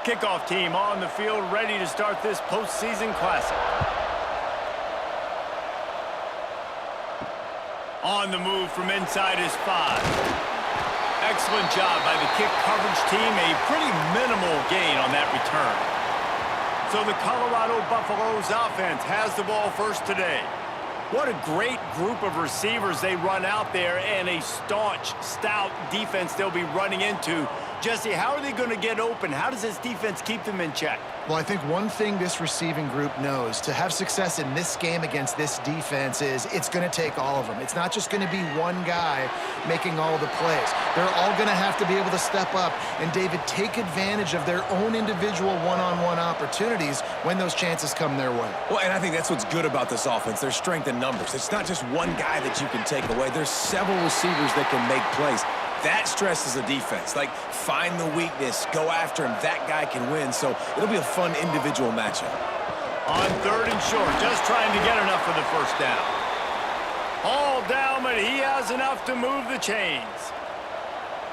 Kickoff team on the field, ready to start this postseason classic. On the move from inside is 5. Excellent job by the kick coverage team. A pretty minimal gain on that return. So the Colorado Buffaloes offense has the ball first today. What a great group of receivers they run out there, and a staunch, stout defense they'll be running into. Jesse, how are they going to get open? How does this defense keep them in check? Well, I think one thing this receiving group knows to have success in this game against this defense is it's going to take all of them. It's not just going to be one guy making all the plays. They're all going to have to be able to step up and, David, take advantage of their own individual one-on-one opportunities when those chances come their way. Well, and I think that's what's good about this offense, their strength in numbers. It's not just one guy that you can take away. There's several receivers that can make plays. That stresses the defense. Like, find the weakness, go after him. That guy can win, so it'll be a fun individual matchup. On 3rd and short, just trying to get enough for the first down. All down, but he has enough to move the chains.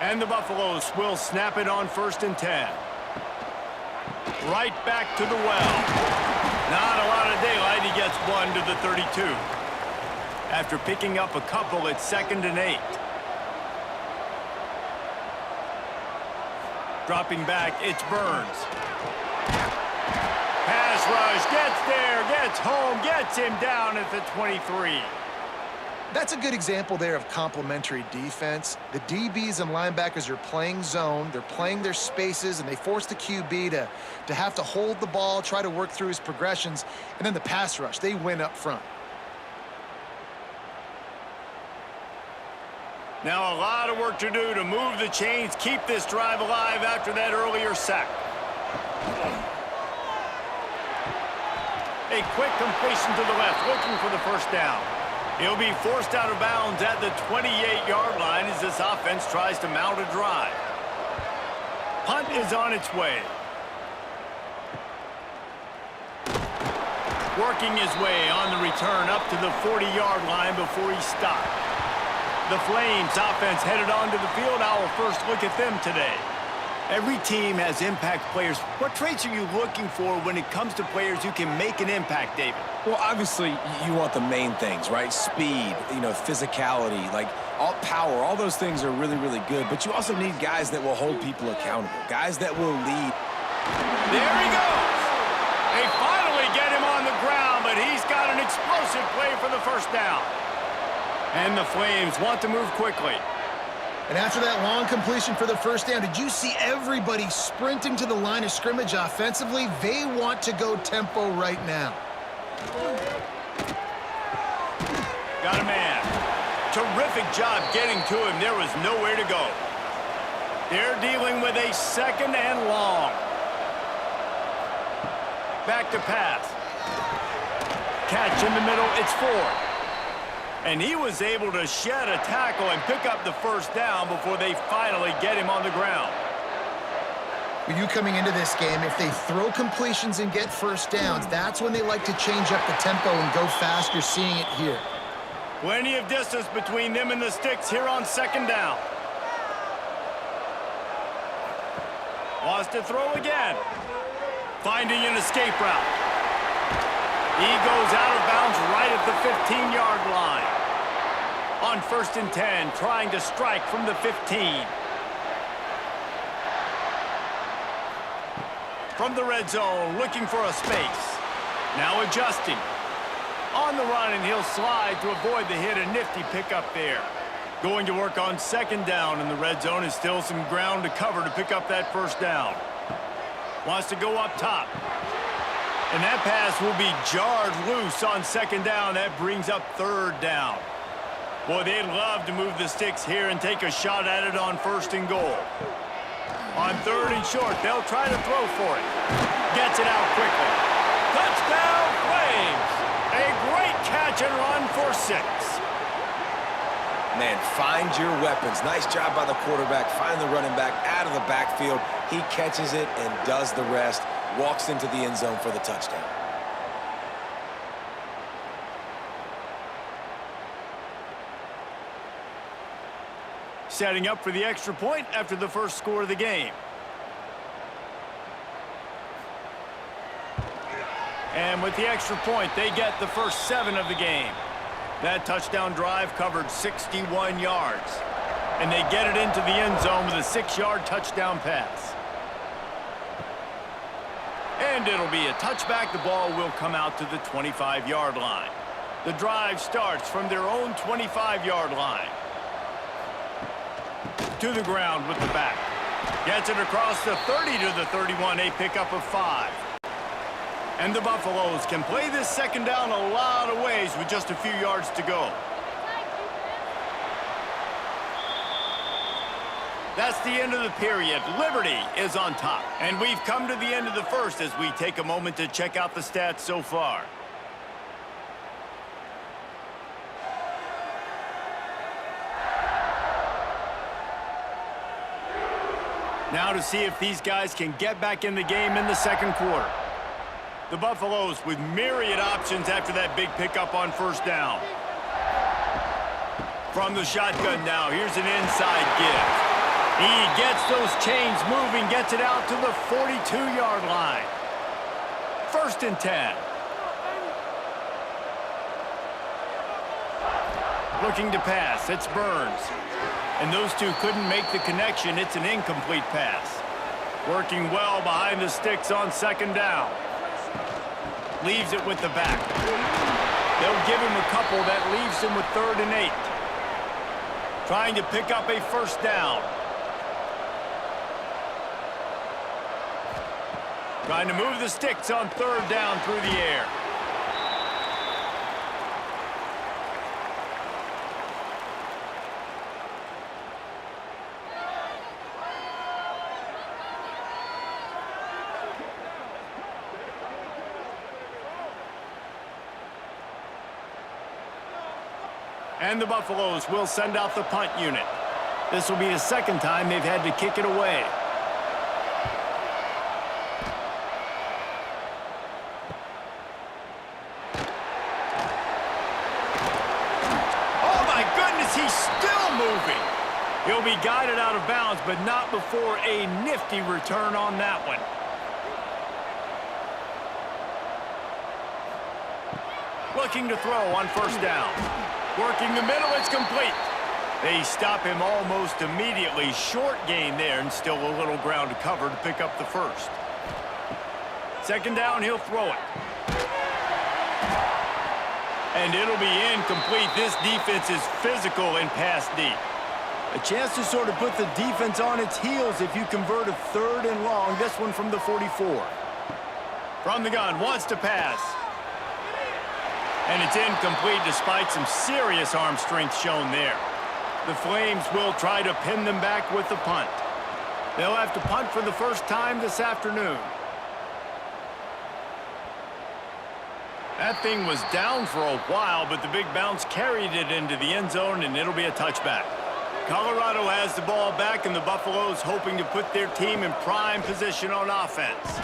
And the Buffaloes will snap it on 1st and 10. Right back to the well. Not a lot of daylight. He gets one to the 32. After picking up a couple, it's 2nd and 8. Dropping back, it's Burns. Pass rush, gets there, gets home, gets him down at the 23. That's a good example there of complementary defense. The DBs and linebackers are playing zone, they're playing their spaces, and they force the QB to have to hold the ball, try to work through his progressions, and then the pass rush, they win up front. Now a lot of work to do to move the chains, keep this drive alive after that earlier sack. A quick completion to the left, looking for the first down. He'll be forced out of bounds at the 28-yard line as this offense tries to mount a drive. Punt is on its way. Working his way on the return up to the 40-yard line before he stopped. The Flames offense headed onto the field. Our first look at them today. Every team has impact players. What traits are you looking for when it comes to players who can make an impact, David? Well, obviously, you want the main things, right? Speed, physicality, like all power. All those things are really, really good. But you also need guys that will hold people accountable, guys that will lead. There he goes. They finally get him on the ground, but he's got an explosive play for the first down. And the Flames want to move quickly. And after that long completion for the first down, did you see everybody sprinting to the line of scrimmage offensively? They want to go tempo right now. Got a man. Terrific job getting to him. There was nowhere to go. They're dealing with a 2nd and long. Back to pass. Catch in the middle. It's 4. And he was able to shed a tackle and pick up the first down before they finally get him on the ground. For you coming into this game, if they throw completions and get first downs, that's when they like to change up the tempo and go fast. You're seeing it here. Plenty of distance between them and the sticks here on 2nd down. Wants to throw again. Finding an escape route. He goes out of bounds right at the 15-yard line. On 1st and 10, trying to strike from the 15. From the red zone, looking for a space. Now adjusting. On the run, and he'll slide to avoid the hit. A nifty pickup there. Going to work on second down in the red zone. Is still some ground to cover to pick up that first down. Wants to go up top. And that pass will be jarred loose on second down. That brings up third down. Boy, they'd love to move the sticks here and take a shot at it on first and goal. On third and short, they'll try to throw for it. Gets it out quickly. Touchdown, Flames! A great catch and run for 6. Man, find your weapons. Nice job by the quarterback. Find the running back out of the backfield. He catches it and does the rest. Walks into the end zone for the touchdown. Setting up for the extra point after the first score of the game. And with the extra point, they get the first 7 of the game. That touchdown drive covered 61 yards. And they get it into the end zone with a 6-yard touchdown pass. And it'll be a touchback. The ball will come out to the 25-yard line. The drive starts from their own 25-yard line. To the ground with the back. Gets it across the 30 to the 31, a pickup of 5. And the Buffaloes can play this second down a lot of ways with just a few yards to go. That's the end of the period. Liberty is on top. And we've come to the end of the first as we take a moment to check out the stats so far. Now to see if these guys can get back in the game in the second quarter. The Buffaloes with myriad options after that big pickup on first down. From the shotgun now, here's an inside give. He gets those chains moving, gets it out to the 42-yard line. First and 10. Looking to pass, it's Burns. And those two couldn't make the connection. It's an incomplete pass. Working well behind the sticks on second down. Leaves it with the back. They'll give him a couple. That leaves him with 3rd and 8. Trying to pick up a first down. Trying to move the sticks on 3rd down through the air. And the Buffaloes will send out the punt unit. This will be the second time they've had to kick it away. Oh my goodness, he's still moving. He'll be guided out of bounds, but not before a nifty return on that one. Looking to throw on first down. Working the middle, it's complete. They stop him almost immediately. Short gain there and still a little ground to cover to pick up the first. Second down, he'll throw it. And it'll be incomplete. This defense is physical and pass deep. A chance to sort of put the defense on its heels if you convert a 3rd and long. This one from the 44. From the gun, wants to pass. And it's incomplete despite some serious arm strength shown there. The Flames will try to pin them back with the punt. They'll have to punt for the first time this afternoon. That thing was down for a while, but the big bounce carried it into the end zone, and it'll be a touchback. Colorado has the ball back, and the Buffaloes hoping to put their team in prime position on offense.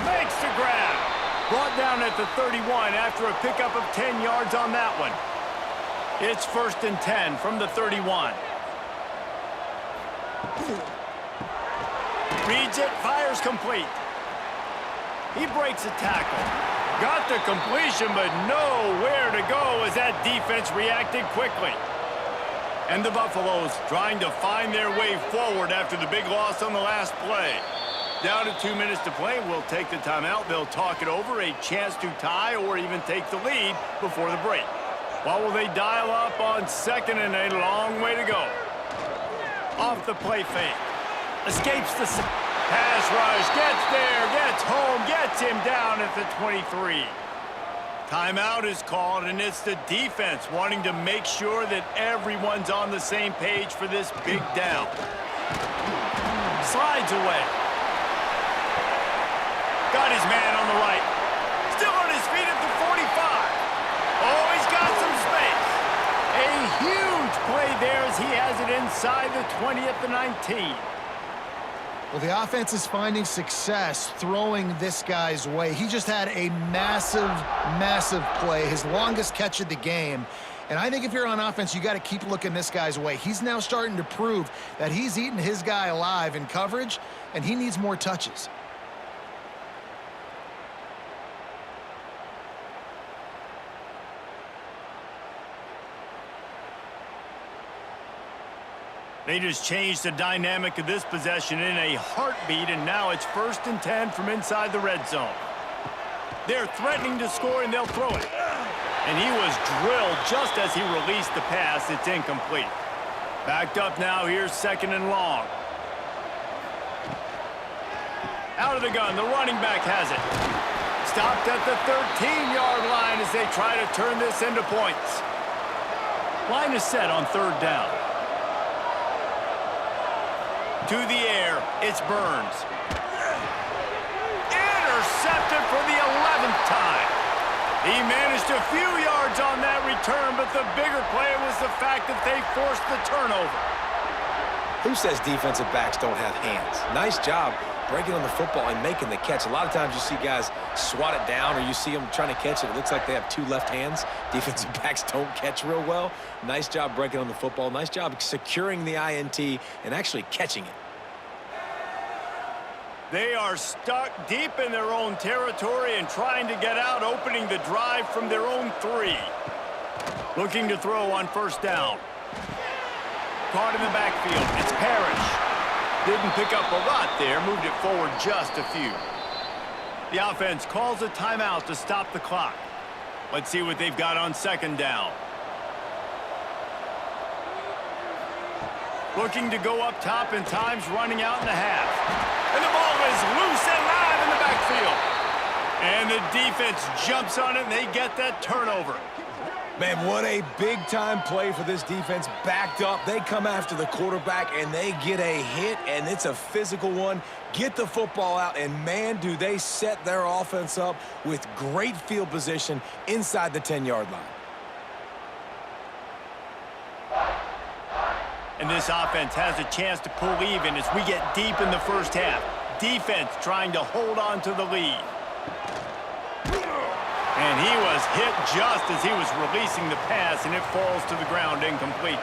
Makes the grab. Brought down at the 31 after a pickup of 10 yards on that one. It's 1st and 10 from the 31. Reads it, fires complete. He breaks a tackle. Got the completion, but nowhere to go as that defense reacted quickly. And the Buffaloes trying to find their way forward after the big loss on the last play. Down to 2 minutes to play. We'll take the timeout. They'll talk it over, a chance to tie or even take the lead before the break. What will they dial up on second and a long way to go? Off the play fake. Escapes the pass rush. Gets there. Gets home. Gets him down at the 23. Timeout is called, and it's the defense wanting to make sure that everyone's on the same page for this big down. Slides away. Got his man on the right. Still on his feet at the 45. Oh, he's got some space. A huge play there as he has it inside the 20 at the 19. Well, the offense is finding success throwing this guy's way. He just had a massive, massive play, his longest catch of the game. And I think if you're on offense, you got to keep looking this guy's way. He's now starting to prove that he's eating his guy alive in coverage, and he needs more touches. They just changed the dynamic of this possession in a heartbeat, and now it's 1st and 10 from inside the red zone. They're threatening to score, and they'll throw it. And he was drilled just as he released the pass. It's incomplete. Backed up now. Here's 2nd and long. Out of the gun. The running back has it. Stopped at the 13-yard line as they try to turn this into points. Line is set on 3rd down. To the air, it's Burns. Intercepted for the 11th time. He managed a few yards on that return, but the bigger play was the fact that they forced the turnover. Who says defensive backs don't have hands? Nice job breaking on the football and making the catch. A lot of times you see guys swat it down or you see them trying to catch it. It looks like they have 2 left hands. Defensive backs don't catch real well. Nice job breaking on the football. Nice job securing the INT and actually catching it. They are stuck deep in their own territory and trying to get out, opening the drive from their own 3. Looking to throw on 1st down. Caught in the backfield. It's Parrish. Didn't pick up a lot there. Moved it forward just a few. The offense calls a timeout to stop the clock. Let's see what they've got on 2nd down. Looking to go up top, and time's running out in the half. And the ball is loose and live in the backfield. And the defense jumps on it, and they get that turnover. Man, what a big-time play for this defense. Backed up, they come after the quarterback, and they get a hit, and it's a physical one. Get the football out, and man, do they set their offense up with great field position inside the 10-yard line. And this offense has a chance to pull even as we get deep in the 1st half. Defense trying to hold on to the lead. And he was hit just as he was releasing the pass, and it falls to the ground incomplete.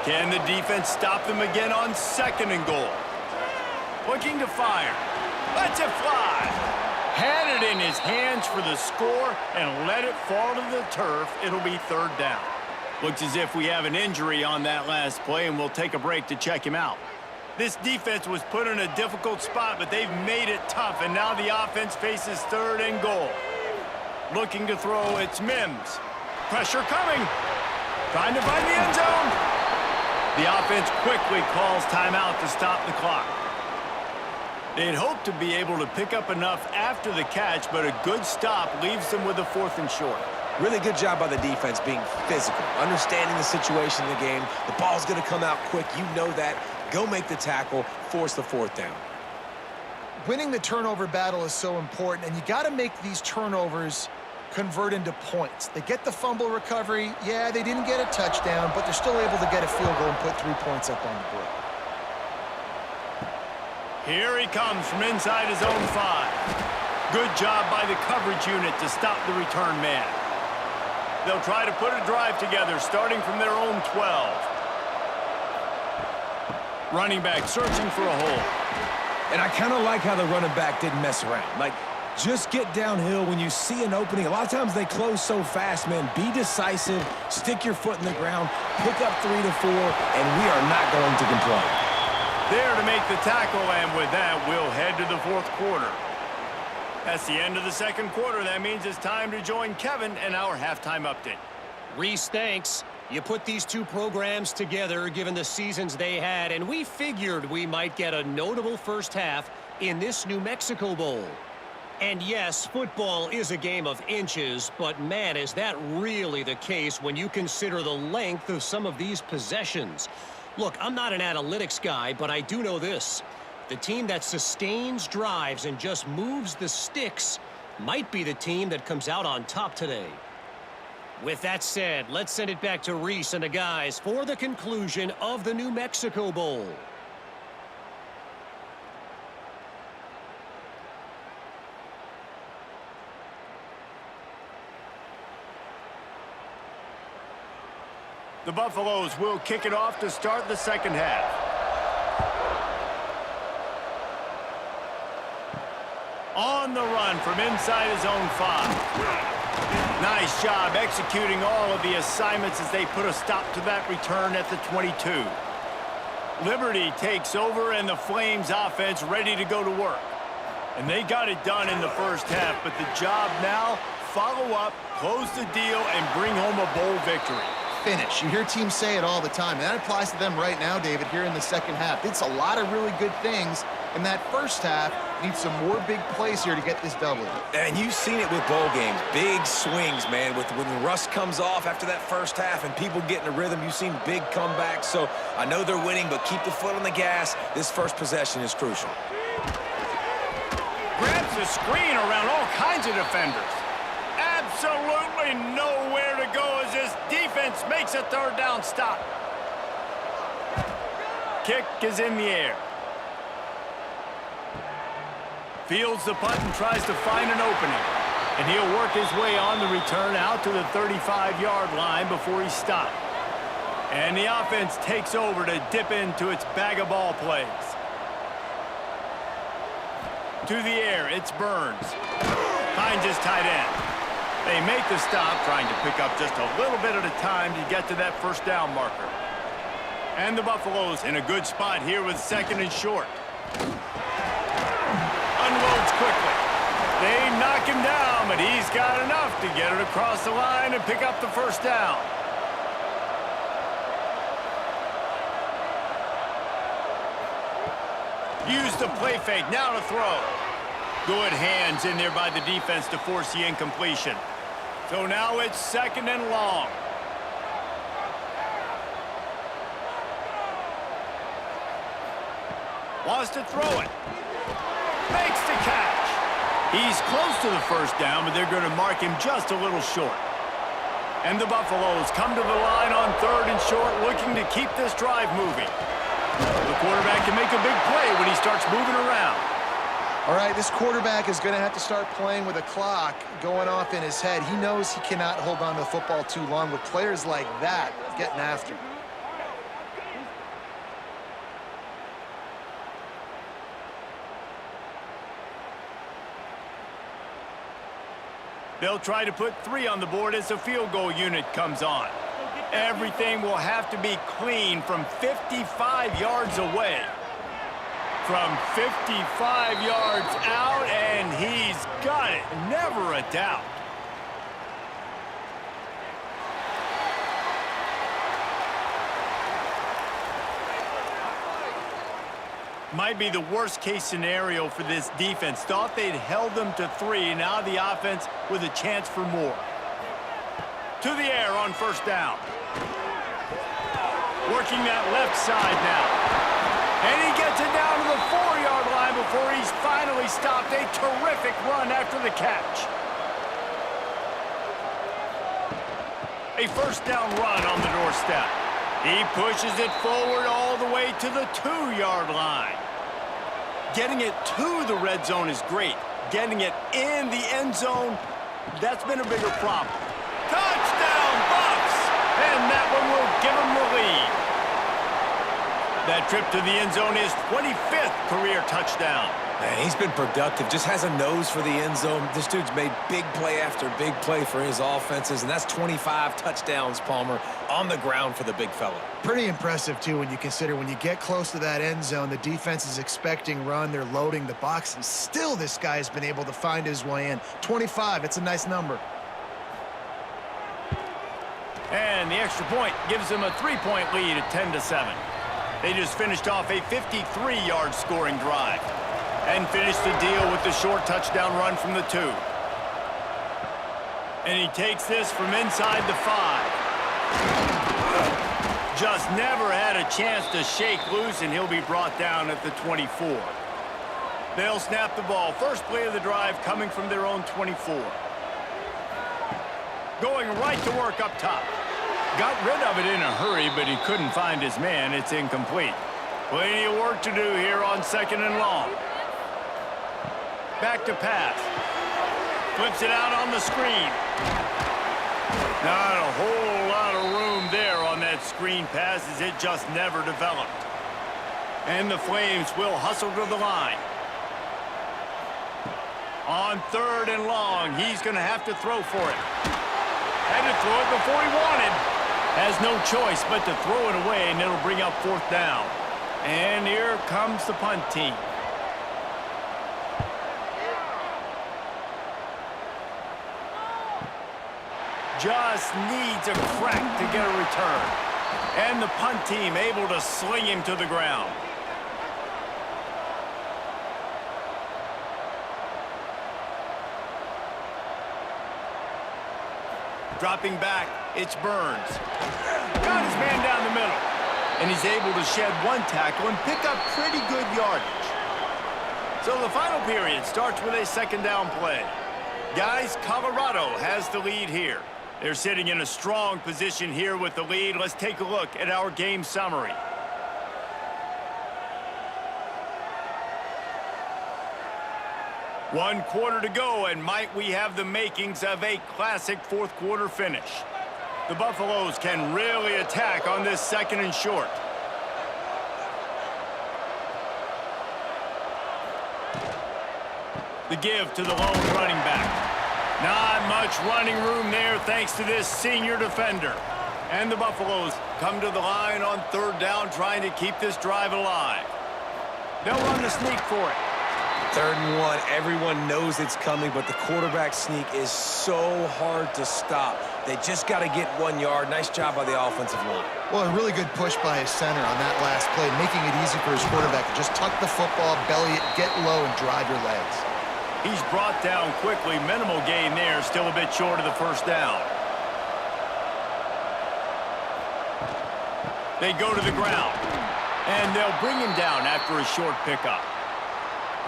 Can the defense stop them again on 2nd and goal? Looking to fire. Lets it fly. Had it in his hands for the score and let it fall to the turf. It'll be 3rd down. Looks as if we have an injury on that last play, and we'll take a break to check him out. This defense was put in a difficult spot, but they've made it tough, and now the offense faces 3rd and goal. Looking to throw, it's Mims. Pressure coming. Trying to find the end zone. The offense quickly calls timeout to stop the clock. They'd hoped to be able to pick up enough after the catch, but a good stop leaves them with a 4th and short. Really good job by the defense being physical, understanding the situation in the game. The ball's going to come out quick. You know that. Go make the tackle, force the 4th down. Winning the turnover battle is so important, and you got to make these turnovers convert into points. They get the fumble recovery. Yeah, they didn't get a touchdown, but they're still able to get a field goal and put 3 points up on the board. Here he comes from inside his own 5. Good job by the coverage unit to stop the return man. They'll try to put a drive together, starting from their own 12. Running back searching for a hole. And I kind of like how the running back didn't mess around. Like, just get downhill when you see an opening. A lot of times they close so fast, man. Be decisive, stick your foot in the ground, pick up 3 to 4, and we are not going to complain. there to make the tackle, and with that, we'll head to the fourth quarter. That's the end of the second quarter. That means it's time to join Kevin in our halftime update. Reese, thanks. You put these two programs together given the seasons they had, and we figured we might get a notable first half in this New Mexico Bowl. And yes, football is a game of inches, but man, is that really the case when you consider the length of some of these possessions. Look, I'm not an analytics guy, but I do know this. The team that sustains drives and just moves the sticks might be the team that comes out on top today. With that said, let's send it back to Reese and the guys for the conclusion of the New Mexico Bowl. The Buffaloes will kick it off to start the second half. On the run from inside his own 5. Nice job executing all of the assignments as they put a stop to that return at the 22. Liberty takes over and the Flames offense ready to go to work. And they got it done in the first half, but the job now, follow up, close the deal, and bring home a bowl victory. Finish. You hear teams say it all the time, and that applies to them right now, David, here in the second half. It's a lot of really good things, and that first half needs some more big plays here to get this W. And you've seen it with bowl games. Big swings, man. When the rust comes off after that first half and people get in a rhythm, you've seen big comebacks. So I know they're winning, but keep the foot on the gas. This first possession is crucial. Grabs the screen around all kinds of defenders. Absolutely nowhere to go as this defense makes a third down stop. Kick is in the air. Fields the punt and tries to find an opening. And he'll work his way on the return out to the 35-yard line before he's stopped. And the offense takes over to dip into its bag of ball plays. To the air, it's Burns. Finds his tight end. They make the stop, trying to pick up just a little bit at a time to get to that first down marker. And the Buffaloes in a good spot here with second and short. Unloads quickly. They knock him down, but he's got enough to get it across the line and pick up the first down. Use the play fake, now to throw. Good hands in there by the defense to force the incompletion. So now it's second and long. Wants to throw it. Makes the catch. He's close to the first down, but they're going to mark him just a little short. And the Buffaloes come to the line on third and short, looking to keep this drive moving. The quarterback can make a big play when he starts moving around. All right, this quarterback is going to have to start playing with a clock going off in his head. He knows he cannot hold on to the football too long with players like that getting after him. They'll try to put 3 on the board as the field goal unit comes on. Everything will have to be clean from 55 yards away. From 55 yards out, and he's got it. Never a doubt. Might be the worst-case scenario for this defense. Thought they'd held them to 3. Now the offense with a chance for more. To the air on first down. Working that left side now. And he gets it down to the 4-yard line before he's finally stopped. A terrific run after the catch. A first down run on the doorstep. He pushes it forward all the way to the 2-yard line. Getting it to the red zone is great. Getting it in the end zone, that's been a bigger problem. Touchdown, Buffs! And that one will give them the lead. That trip to the end zone is 25th career touchdown. Man, he's been productive, just has a nose for the end zone. This dude's made big play after big play for his offenses, and that's 25 touchdowns, Palmer, on the ground for the big fella. Pretty impressive, too, when you consider when you get close to that end zone, the defense is expecting run, they're loading the box, and still this guy's been able to find his way in. 25, it's a nice number. And the extra point gives them a 3-point lead at 10-7. They just finished off a 53-yard scoring drive and finished the deal with the short touchdown run from the 2. And he takes this from inside the 5. Just never had a chance to shake loose, and he'll be brought down at the 24. They'll snap the ball. First play of the drive coming from their own 24. Going right to work up top. Got rid of it in a hurry, but he couldn't find his man. It's incomplete. Plenty of work to do here on 2nd and long. Back to pass. Flips it out on the screen. Not a whole lot of room there on that screen pass, as it just never developed. And the Flames will hustle to the line. On 3rd and long, he's going to have to throw for it. Had to throw it before he wanted. Has no choice but to throw it away, and it'll bring up 4th down. And here comes the punt team. Just needs a crack to get a return. And the punt team able to sling him to the ground. Dropping back, it's Burns. Got his man down the middle. And he's able to shed 1 tackle and pick up pretty good yardage. So the final period starts with a 2nd down play. Guys, Colorado has the lead here. They're sitting in a strong position here with the lead. Let's take a look at our game summary. One quarter to go, and might we have the makings of a classic 4th quarter finish. The Buffaloes can really attack on this 2nd and short. The give to the lone running back. Not much running room there thanks to this senior defender. And the Buffaloes come to the line on 3rd down, trying to keep this drive alive. They'll run the sneak for it. 3rd and 1, everyone knows it's coming, but the quarterback sneak is so hard to stop. They just got to get 1 yard. Nice job by the offensive line. Well, a really good push by his center on that last play, making it easy for his quarterback to just tuck the football, belly it, get low, and drive your legs. He's brought down quickly. Minimal gain there, still a bit short of the 1st down. They go to the ground, and they'll bring him down after a short pickup.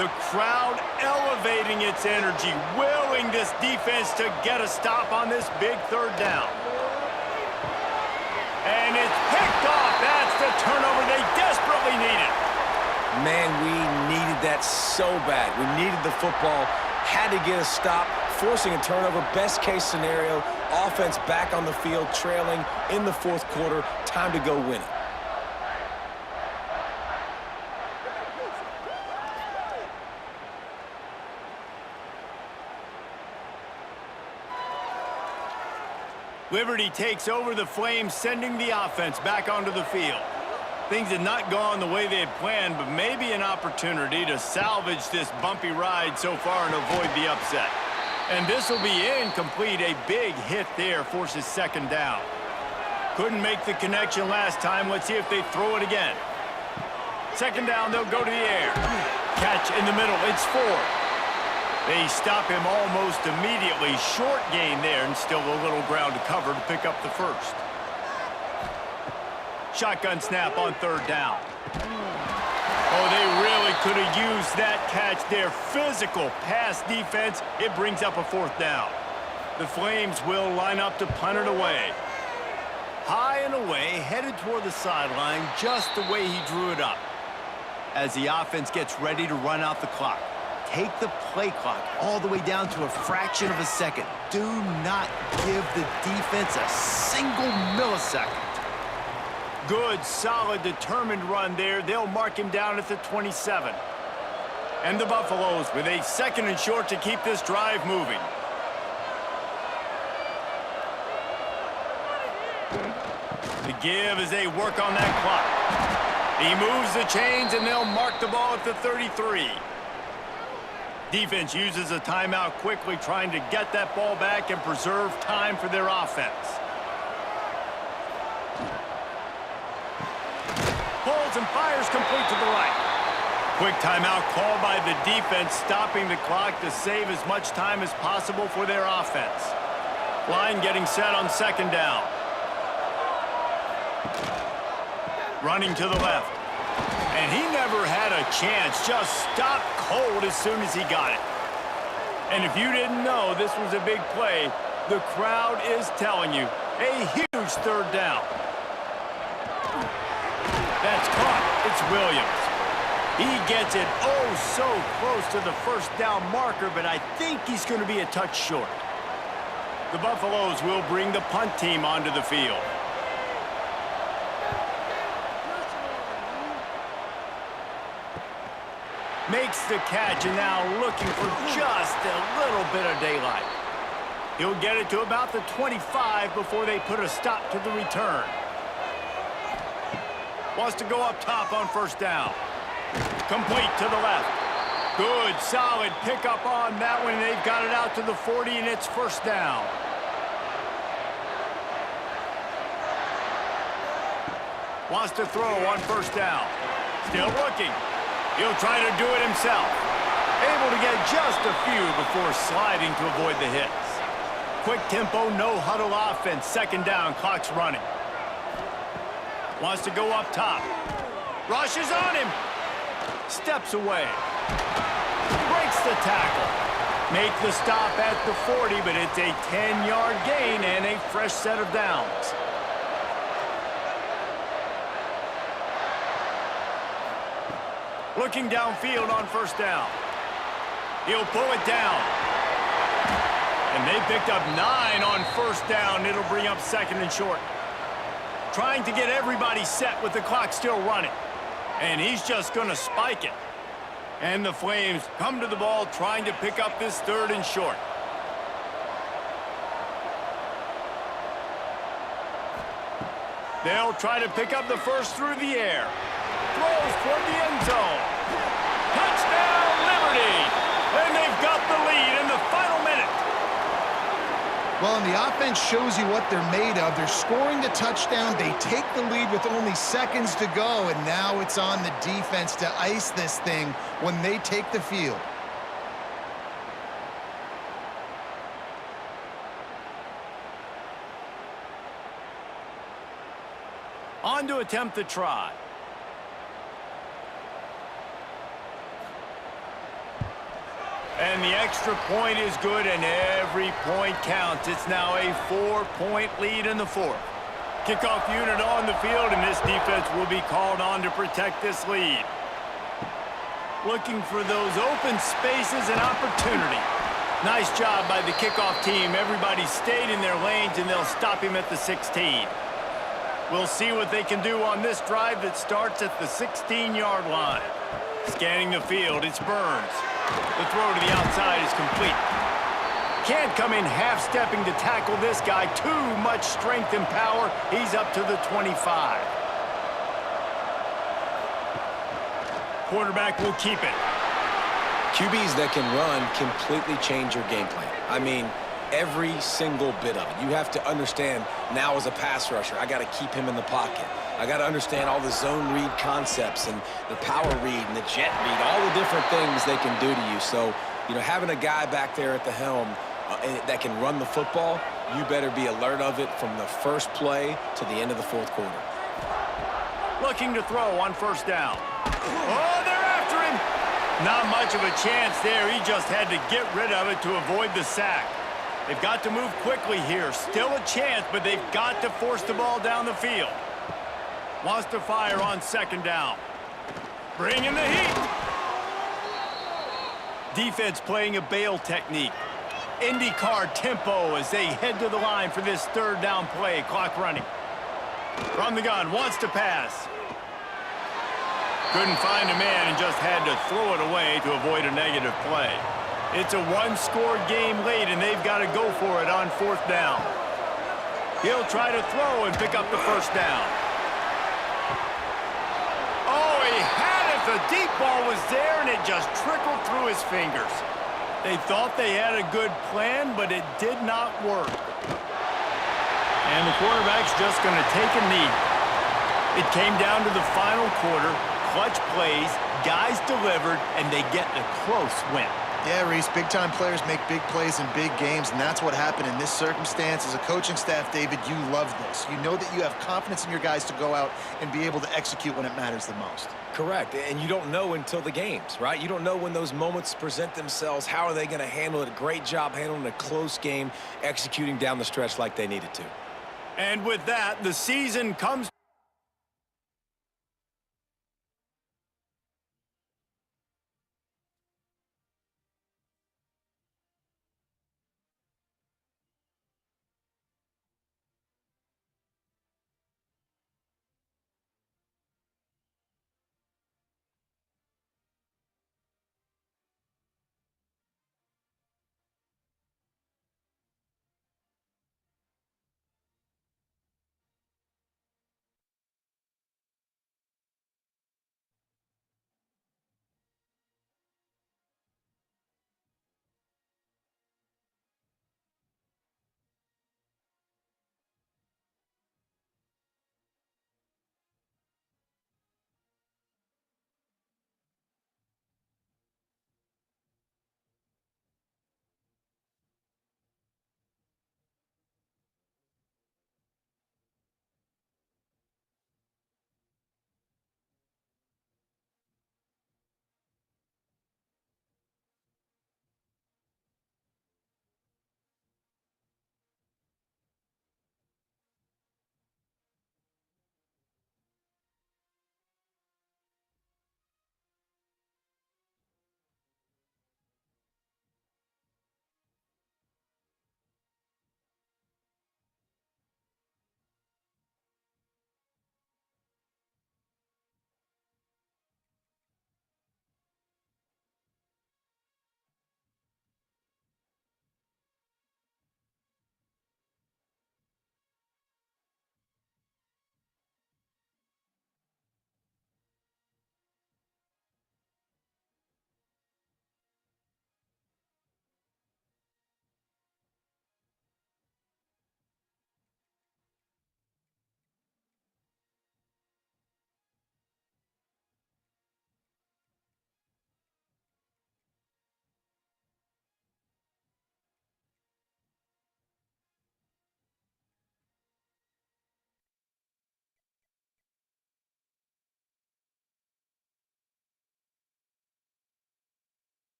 The crowd elevating its energy, willing this defense to get a stop on this big 3rd down. And it's picked off. That's the turnover they desperately needed. Man, we needed that so bad. We needed the football, had to get a stop, forcing a turnover. Best case scenario, offense back on the field, trailing in the 4th quarter. Time to go win it. Liberty takes over the Flames, sending the offense back onto the field. Things had not gone the way they had planned, but maybe an opportunity to salvage this bumpy ride so far and avoid the upset. And this will be incomplete. A big hit there forces 2nd down. Couldn't make the connection last time. Let's see if they throw it again. 2nd down, they'll go to the air. Catch in the middle, it's 4. They stop him almost immediately. Short gain there, and still a little ground to cover to pick up the 1st. Shotgun snap on 3rd down. Oh, they really could have used that catch there. Physical pass defense. It brings up a 4th down. The Flames will line up to punt it away. High and away, headed toward the sideline, just the way he drew it up. As the offense gets ready to run out the clock. Take the play clock all the way down to a fraction of a second. Do not give the defense a single millisecond. Good, solid, determined run there. They'll mark him down at the 27. And the Buffaloes with a 2nd and short to keep this drive moving. The give as they work on that clock. He moves the chains, and they'll mark the ball at the 33. Defense uses a timeout quickly, trying to get that ball back and preserve time for their offense. Pulls and fires complete to the right. Quick timeout called by the defense, stopping the clock to save as much time as possible for their offense. Line getting set on 2nd down. Running to the left. And he never had a chance, just stopped cold as soon as he got it. And if you didn't know this was a big play, the crowd is telling you, a huge 3rd down. That's caught. It's Williams. He gets it oh so close to the 1st down marker, but I think he's going to be a touch short. The Buffaloes will bring the punt team onto the field. Makes the catch, and now looking for just a little bit of daylight. He'll get it to about the 25 before they put a stop to the return. Wants to go up top on 1st down. Complete to the left. Good, solid pickup on that one. They've got it out to the 40, and it's 1st down. Wants to throw on 1st down. Still looking. He'll try to do it himself. Able to get just a few before sliding to avoid the hits. Quick tempo, no huddle offense. 2nd down, clock's running. Wants to go up top. Rushes on him. Steps away. Breaks the tackle. Make the stop at the 40, but it's a 10-yard gain and a fresh set of downs. Looking downfield on 1st down. He'll pull it down. And they picked up 9 on 1st down. It'll bring up 2nd and short. Trying to get everybody set with the clock still running. And he's just going to spike it. And the Flames come to the ball trying to pick up this 3rd and short. They'll try to pick up the 1st through the air. Throws toward the end zone. Touchdown, Liberty! And they've got the lead in the final minute. Well, and the offense shows you what they're made of. They're scoring the touchdown. They take the lead with only seconds to go, and now it's on the defense to ice this thing when they take the field. On to attempt the try. And the extra point is good, and every point counts. It's now a 4-point lead in the 4th. Kickoff unit on the field, and this defense will be called on to protect this lead. Looking for those open spaces and opportunity. Nice job by the kickoff team. Everybody stayed in their lanes, and they'll stop him at the 16. We'll see what they can do on this drive that starts at the 16-yard line. Scanning the field, it's Burns. The throw to the outside is complete. Can't come in half-stepping to tackle this guy. Too much strength and power. He's up to the 25. Quarterback will keep it. QBs that can run completely change your game plan. I mean, every single bit of it. You have to understand now as a pass rusher, I got to keep him in the pocket. I got to understand all the zone read concepts and the power read and the jet read, all the different things they can do to you. So, you know, having a guy back there at the helm that can run the football, you better be alert of it from the first play to the end of the 4th quarter. Looking to throw on 1st down. Oh, they're after him. Not much of a chance there. He just had to get rid of it to avoid the sack. They've got to move quickly here. Still a chance, but they've got to force the ball down the field. Wants to fire on 2nd down. Bringing the heat. Defense playing a bail technique. IndyCar tempo as they head to the line for this 3rd down play. Clock running. From the gun, wants to pass. Couldn't find a man and just had to throw it away to avoid a negative play. It's a one-score game late, and they've got to go for it on 4th down. He'll try to throw and pick up the first down. Oh, he had it. The deep ball was there, and it just trickled through his fingers. They thought they had a good plan, but it did not work. And the quarterback's just going to take a knee. It came down to the final quarter. Clutch plays, guys delivered, and they get a close win. Yeah, Reese, big-time players make big plays in big games, and that's what happened in this circumstance. As a coaching staff, David, you love this. You know that you have confidence in your guys to go out and be able to execute when it matters the most. Correct, and you don't know until the games, right? You don't know when those moments present themselves. How are they going to handle it? Great job handling a close game, executing down the stretch like they needed to. And with that, the season comes